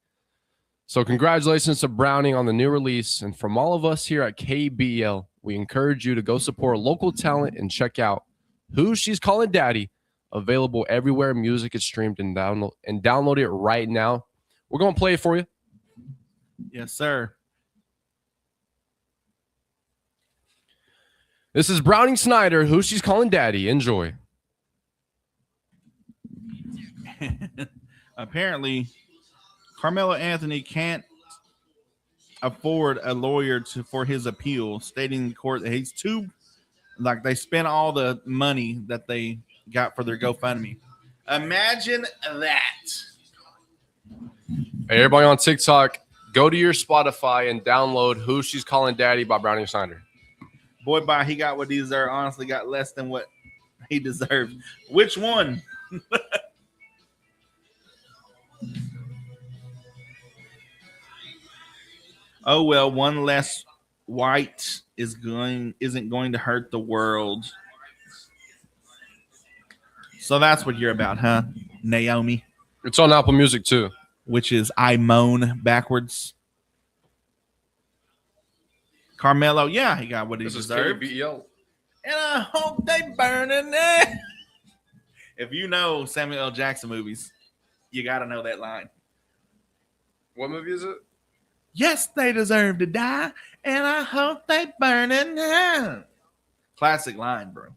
So congratulations to Browning on the new release. And from all of us here at KBL, we encourage you to go support local talent and check out Who She's Calling Daddy, available everywhere music is streamed, and download it right now. We're going to play it for you. Yes, sir. This is Browning Snyder, Who She's Calling Daddy. Enjoy. Apparently, Carmelo Anthony can't afford a lawyer for his appeal, stating in court that he's too, they spent all the money that they got for their GoFundMe. Imagine that. Hey, everybody on TikTok, go to your Spotify and download Who She's Calling Daddy by Browning Snyder. Boy, bye, he got what he deserved. Honestly, got less than what he deserved. Which one? Oh well, one less white isn't going to hurt the world. So that's what you're about, huh, Naomi? It's on Apple Music too. Which is I moan backwards. Carmelo, yeah, he got what he This is deserved. KBEL. And I hope they burn in there. If you know Samuel L. Jackson movies, you got to know that line. What movie is it? Yes, they deserve to die, and I hope they burn in hell. Classic line, bro.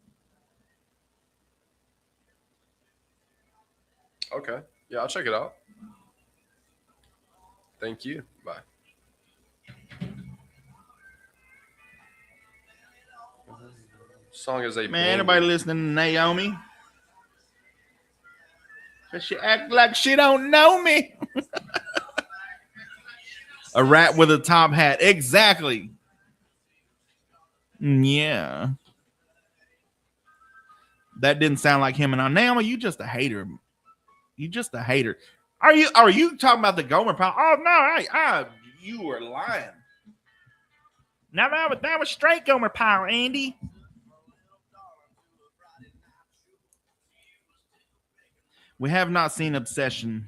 Okay. Yeah, I'll check it out. Thank you. Bye. Song is a Man, banger. everybody listening to Naomi? Cause she act like she don't know me. A rat with a top hat. Exactly. Yeah. That didn't sound like him. And Naomi, you just a hater. You just a hater. Are you talking about the Gomer Pyle? Oh no, you were lying. No, that was straight Gomer Pyle, Andy. We have not seen Obsession.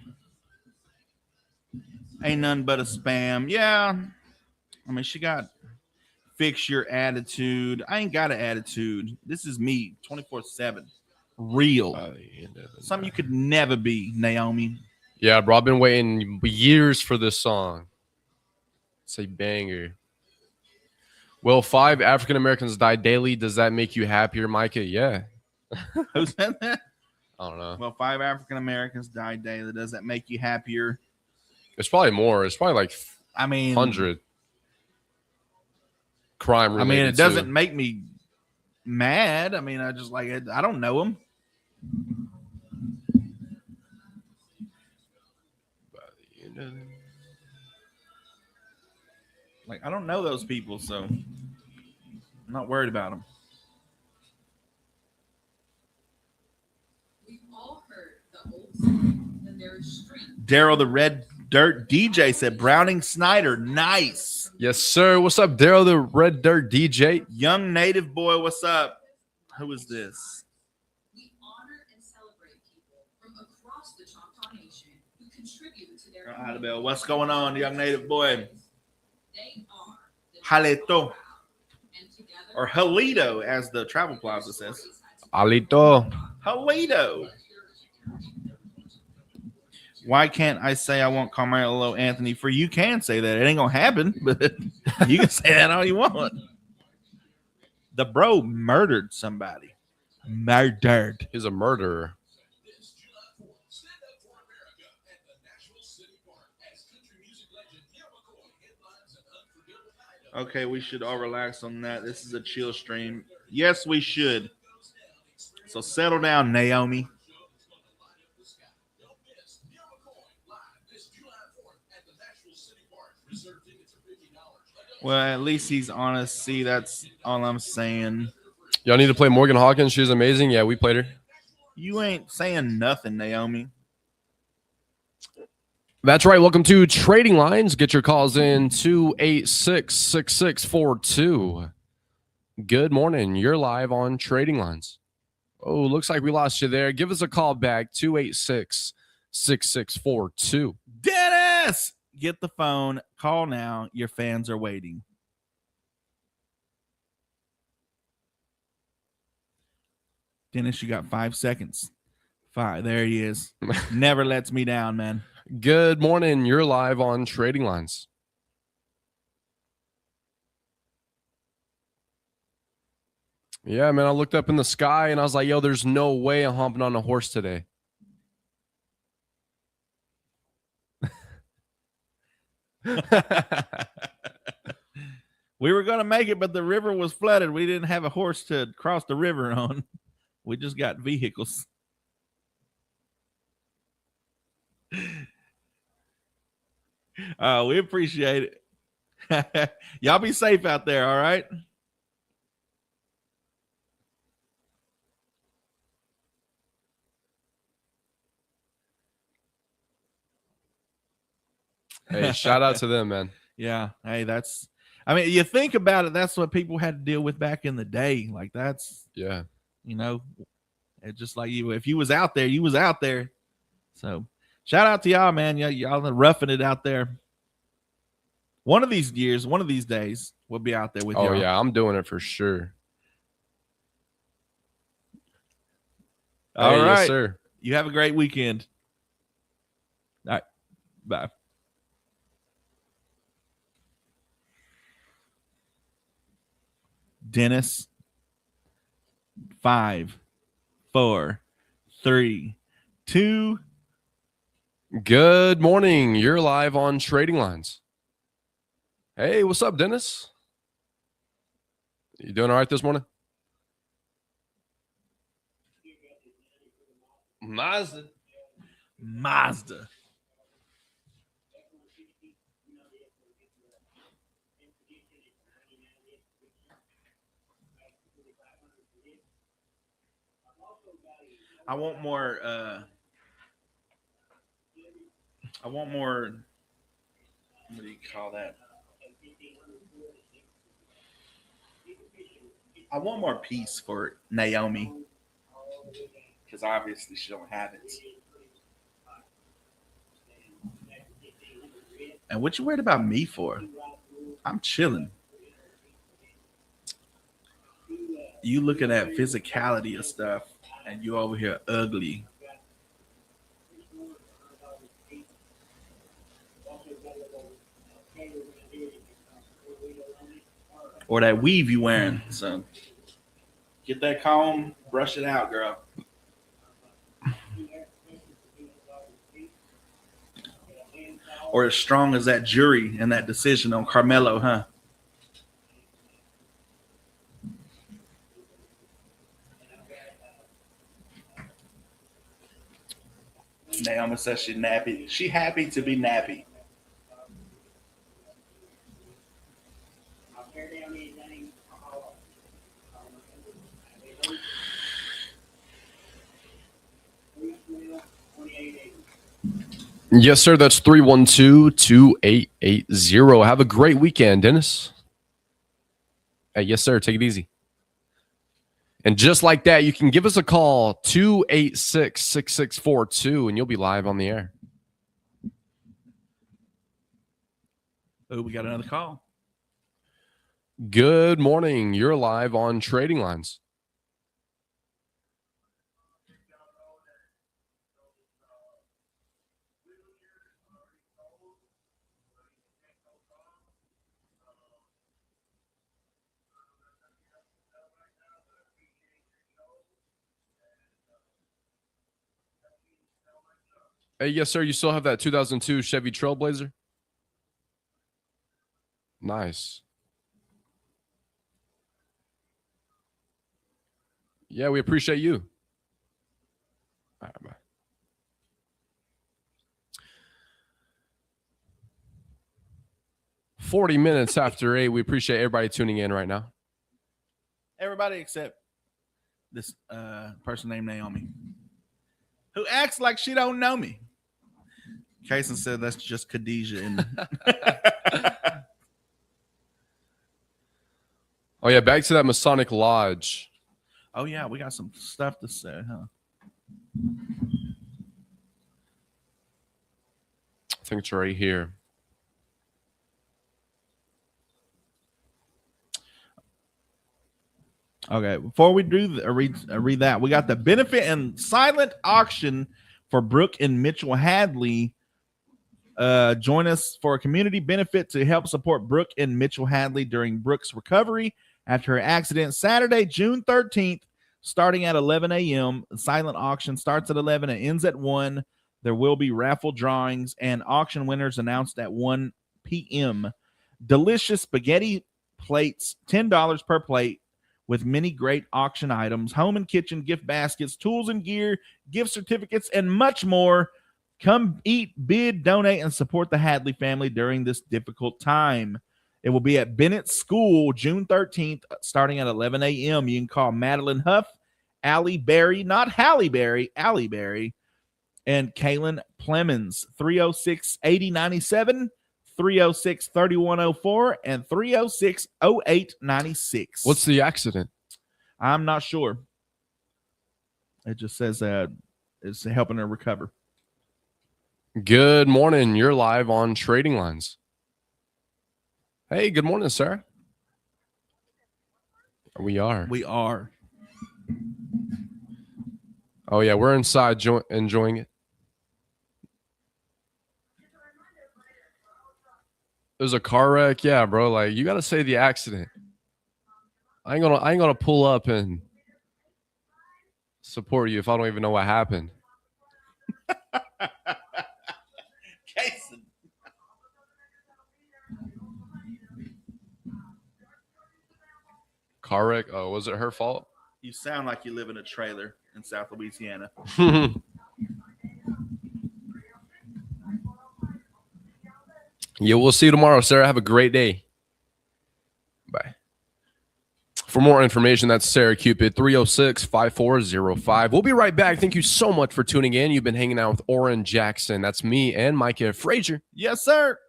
Ain't none but a spam. Yeah. I mean, she got Fix Your Attitude. I ain't got an attitude. This is me 24/7. Real. Something you could never be, Naomi. Yeah, bro. I've been waiting years for this song. It's a banger. Will 5 African Americans die daily? Does that make you happier, Micah? Yeah. Who said that? I don't know. Well, 5 African Americans die daily. Does that make you happier? It's probably more. It's probably like I mean, 100 crime related. I mean, it too. doesn't make me mad. I mean, I just like it. I don't know them. Like, I don't know those people, so I'm not worried about them. We've all heard the old saying that there is strength. Daryl the Red Dirt DJ said Browning Snyder. Nice. Yes, sir. What's up, Daryl the Red Dirt DJ? Young Native Boy, what's up? Who is this? We honor and celebrate people from across the Choctaw Nation who contribute to their Adabel, what's going on, Young Native Boy? They are the Jaleto, and together or Halito, as the Travel Plaza says. Alito. Halito. Why can't I say I want Carmelo Anthony? For you can say that. It ain't gonna happen, but you can say that all you want. The bro murdered somebody. Murdered. He's a murderer. Okay, we should all relax on that. This is a chill stream. Yes, we should. So settle down, Naomi. Well, at least he's honest. See, that's all I'm saying. Y'all need to play Morgan Hawkins. She's amazing. Yeah, we played her. You ain't saying nothing, Naomi. That's right. Welcome to Trading Lines. Get your calls in 286-6642. Good morning. You're live on Trading Lines. Oh, looks like we lost you there. Give us a call back, 286-6642. Dennis! Get the phone. Call now. Your fans are waiting. Dennis, you got 5 seconds. 5. There he is. Never lets me down, man. Good morning. You're live on Trading Lines. Yeah, man. I looked up in the sky and I was like, yo, there's no way I'm humping on a horse today. We were going to make it, but the river was flooded. We didn't have a horse to cross the river on. We just got vehicles. We appreciate it. Y'all be safe out there, all right? Hey, shout out to them, man. Yeah. Hey, I mean, you think about it, that's what people had to deal with back in the day. Like that's, Yeah. it's just like if you was out there, you was out there. So shout out to y'all, man. Y'all are roughing it out there. One of these years, one of these days, we'll be out there with y'all. Oh yeah, I'm doing it for sure. All Hey, right. yes, sir. You have a great weekend. All right. Bye. Dennis. 5, 4, 3, 2. Good morning. You're live on Trading Lines. Hey, what's up, Dennis? You doing all right this morning? Mazda. I want more. What do you call that? I want more peace for Naomi, because obviously she don't have it. And what you worried about me for? I'm chilling. You looking at physicality of stuff, and you over here ugly. Or that weave you wearing. So get that comb, brush it out, girl. Or as strong as that jury and that decision on Carmelo, huh? Naomi says she's nappy. She happy to be nappy. Yes, sir. That's 312-2880. Have a great weekend, Dennis. Hey, yes, sir. Take it easy. And just like that, you can give us a call, 286-6642, and you'll be live on the air. Oh, we got another call. Good morning. You're live on Trading Lines. Hey, yes, sir. You still have that 2002 Chevy Trailblazer? Nice. Yeah, we appreciate you. All right, bye. $40 minutes after 8. We appreciate everybody tuning in right now. Everybody except this person named Naomi, who acts like she don't know me. Kason said that's just Khadijah. And Oh, yeah, back to that Masonic Lodge. oh, yeah, we got some stuff to say, huh? I think it's right here. Okay, before we do read that, we got the benefit and silent auction for Brooke and Mitchell Hadley. Join us for a community benefit to help support Brooke and Mitchell Hadley during Brooke's recovery after her accident Saturday, June 13th, starting at 11 a.m. The silent auction starts at 11 and ends at 1. There will be raffle drawings and auction winners announced at 1 p.m. Delicious spaghetti plates, $10 per plate, with many great auction items, home and kitchen gift baskets, tools and gear, gift certificates, and much more. Come eat, bid, donate, and support the Hadley family during this difficult time. It will be at Bennett School, June 13th, starting at 11 a.m. You can call Madeline Huff, Allie Berry, not Halle Berry, Allie Berry, and Kaylin Plemons, 306-8097, 306-3104 and 306-0896. What's the accident? I'm not sure. It just says it's helping her recover. Good morning. You're live on Trading Lines. Hey, good morning, Sarah. We are. We are. Oh, yeah, we're inside enjoying it. There's a car wreck. Yeah, bro. Like, you got to say the accident. I ain't gonna pull up and support you if I don't even know what happened. Jason. Car wreck. Oh, was it her fault? You sound like you live in a trailer in South Louisiana. Yeah, we'll see you tomorrow, Sarah. Have a great day. Bye. For more information, that's Sarah Cupid, 306-5405. We'll be right back. Thank you so much for tuning in. You've been hanging out with Oran Jackson. That's me and Micah. Frazier. Yes, sir.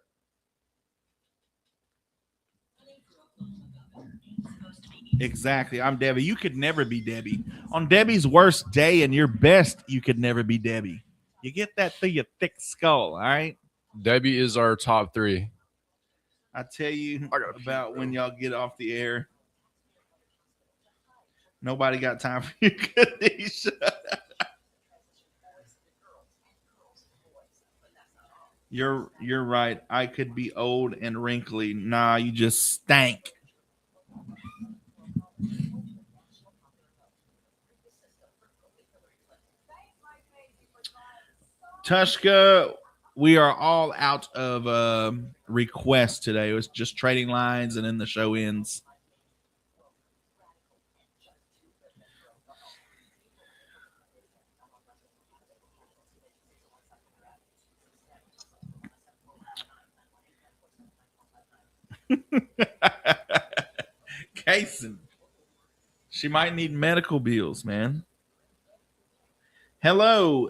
Exactly. I'm Debbie. You could never be Debbie. On Debbie's worst day and your best, you could never be Debbie. You get that through your thick skull, all right? Debbie is our top 3. I tell you about when y'all get off the air. Nobody got time for you, Kanisha. You're right. I could be old and wrinkly. Nah, you just stank. Tushka, we are all out of requests today. It was just Trading Lines, and then the show ends. Kason, she might need medical bills, man. Hello.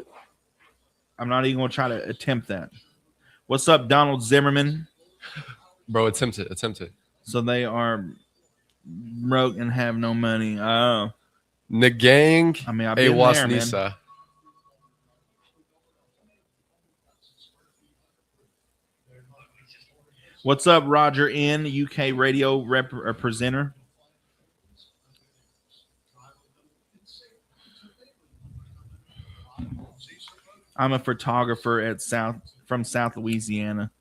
I'm not even going to try to attempt that. What's up, Donald Zimmerman? Bro, attempt it. So they are broke and have no money. Oh. Nagang I mean, I've been there, man. Nisa. What's up, Roger N., UK radio presenter? I'm a photographer from South Louisiana.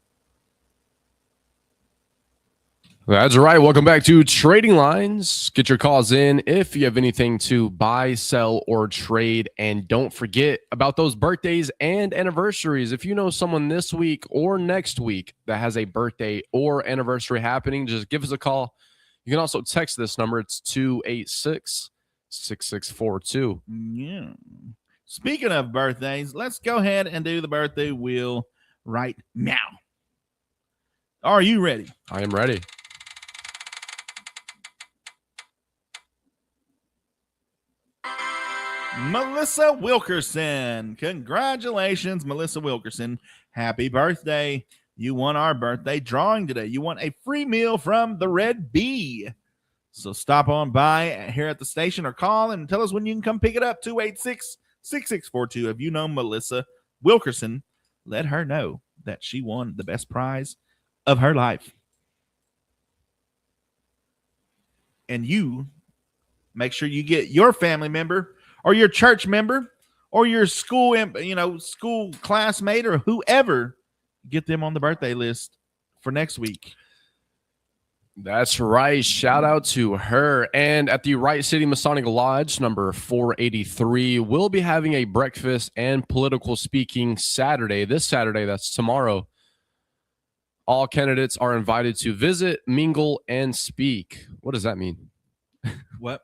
That's right. Welcome back to Trading Lines. Get your calls in if you have anything to buy, sell, or trade. And don't forget about those birthdays and anniversaries. If you know someone this week or next week that has a birthday or anniversary happening, just give us a call. You can also text this number. It's 286-6642. Yeah. Speaking of birthdays, let's go ahead and do the birthday wheel right now. Are you ready? I am ready. Melissa Wilkerson. Congratulations, Melissa Wilkerson. Happy birthday. You won our birthday drawing today. You won a free meal from the Red Bee. So stop on by here at the station or call and tell us when you can come pick it up. 286-6642. If you know Melissa Wilkerson, let her know that she won the best prize of her life. And you make sure you get your family member or your church member or your school, school classmate or whoever, get them on the birthday list for next week. That's right. Shout out to her. And at the Wright City Masonic Lodge, number 483, we'll be having a breakfast and political speaking Saturday. This Saturday, that's tomorrow. All candidates are invited to visit, mingle, and speak. What does that mean? What?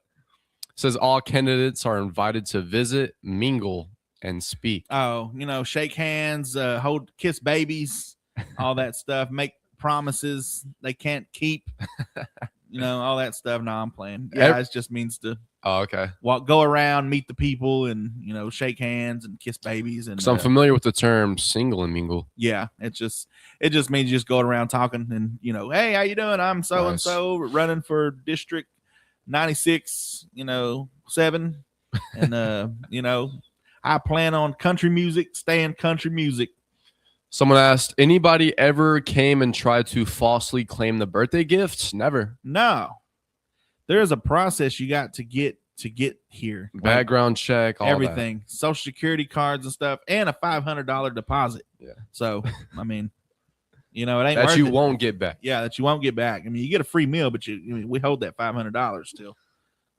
It says all candidates are invited to visit, mingle, and speak. Oh, shake hands, kiss babies, all that stuff, make promises they can't keep. all that stuff. No, I'm playing. Yeah, it just means to Oh, okay. go around, meet the people, and shake hands and kiss babies. And Because I'm familiar with the term single and mingle. yeah, it just means you just go around talking and hey, how you doing? I'm so and so running for District 96, 7, and I plan on country music, staying country music. Someone asked, anybody ever came and tried to falsely claim the birthday gifts? Never. No. There is a process you got to get here. Background check, all everything. That. Social security cards and stuff, and a $500 deposit. Yeah. So, I mean, it ain't that worth you it. won't get back. Yeah, that you won't get back. I mean, you get a free meal, but we hold that $500 still.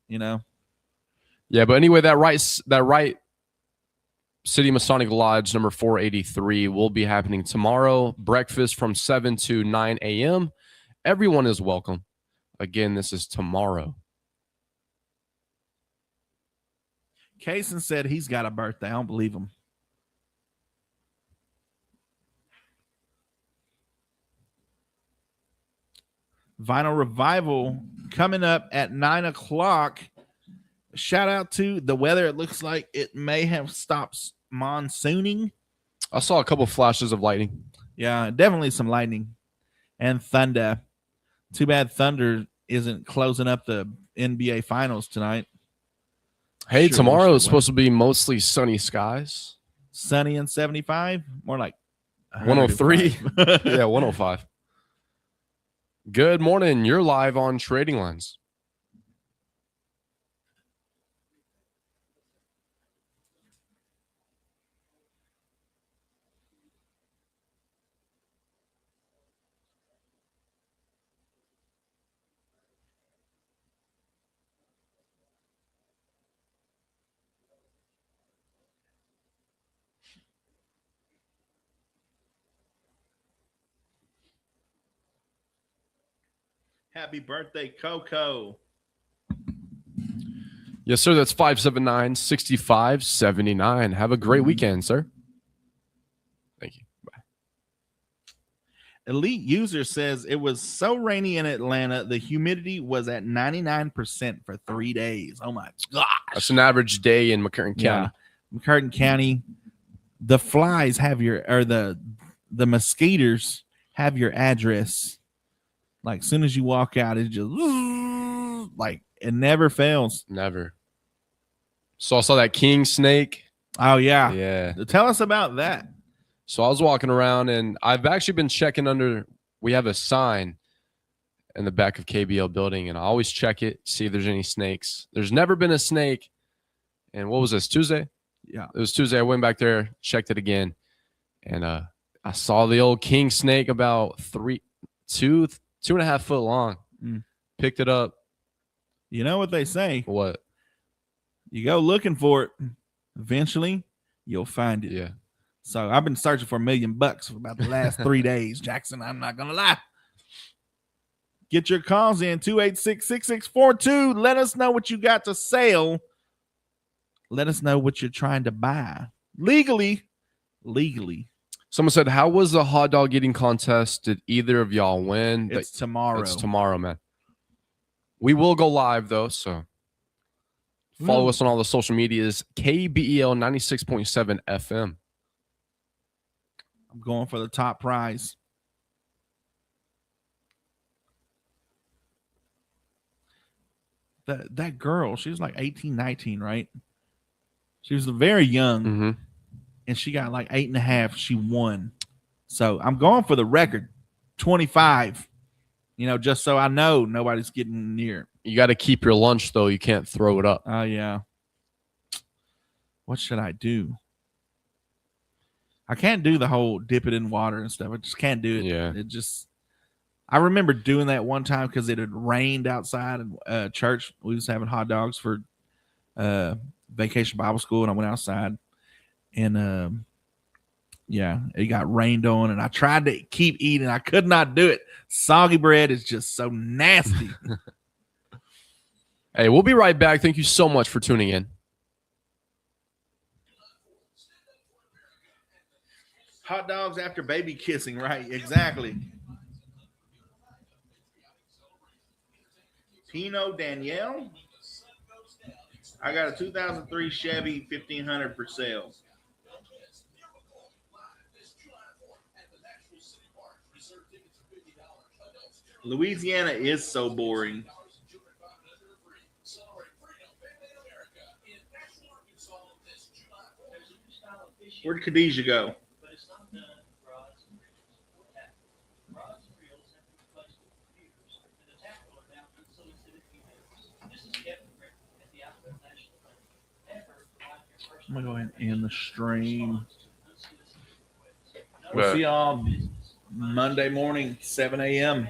Yeah, but anyway, that right City Masonic Lodge number 483 will be happening tomorrow. Breakfast from 7 to 9 a.m. Everyone is welcome. Again, this is tomorrow. Kaysen said he's got a birthday. I don't believe him. Vinyl Revival coming up at 9 o'clock. Shout out to the weather. It looks like it may have stopped monsooning. I saw a couple flashes of lightning. Yeah, definitely some lightning and thunder. Too bad Thunder isn't closing up the NBA Finals tonight. Hey, tomorrow is supposed to be mostly sunny skies. Sunny and 75? More like 103. Yeah, 105. Good morning. You're live on Trading Lines. Happy birthday, Coco. Yes, sir. That's 579-6579. Have a great weekend, sir. Thank you. Bye. Elite User says it was so rainy in Atlanta, the humidity was at 99% for 3 days. Oh, my gosh. That's an average day in McCurtain County. Yeah. McCurtain County. The flies have the mosquitoes have your address. Like, as soon as you walk out, it just like it never fails. Never. So I saw that king snake. Oh, yeah. Yeah. Tell us about that. So I was walking around, and I've actually been checking under. We have a sign in the back of KBL building, and I always check it, see if there's any snakes. There's never been a snake. And what was this, Tuesday? Yeah. It was Tuesday. I went back there, checked it again, and I saw the old king snake about 2.5 foot long. Picked it up. You know what they say? What? You go looking for it. Eventually, you'll find it. Yeah. So I've been searching for $1 million for about the last 3 days, Jackson. I'm not going to lie. Get your calls in 286-6642. Let us know what you got to sell. Let us know what you're trying to buy. Legally. Someone said, how was the hot dog eating contest? Did either of y'all win? It's tomorrow. It's tomorrow, man. We will go live, though, so follow us on all the social medias. KBEL 96.7 FM. I'm going for the top prize. That girl, she was like 18, 19, right? She was very young, and she got like 8.5. She won. So I'm going for the record, 25. Just so I know nobody's getting near. You got to keep your lunch, though. You can't throw it up. Oh, yeah. What should I do? I can't do the whole dip it in water and stuff. I just can't do it. Yeah. I remember doing that one time because it had rained outside in church. We was having hot dogs for Vacation Bible School, and I went outside, and it got rained on, and I tried to keep eating. I could not do it. Soggy bread is just so nasty. Hey, we'll be right back. Thank you so much for tuning in. Hot dogs after baby kissing, right? Exactly. Pino Danielle. I got a 2003 Chevy 1500 for sale. Louisiana is so boring. Where'd Khadijah go? I'm going to go ahead and end the stream. We'll see y'all Monday morning, 7 a.m.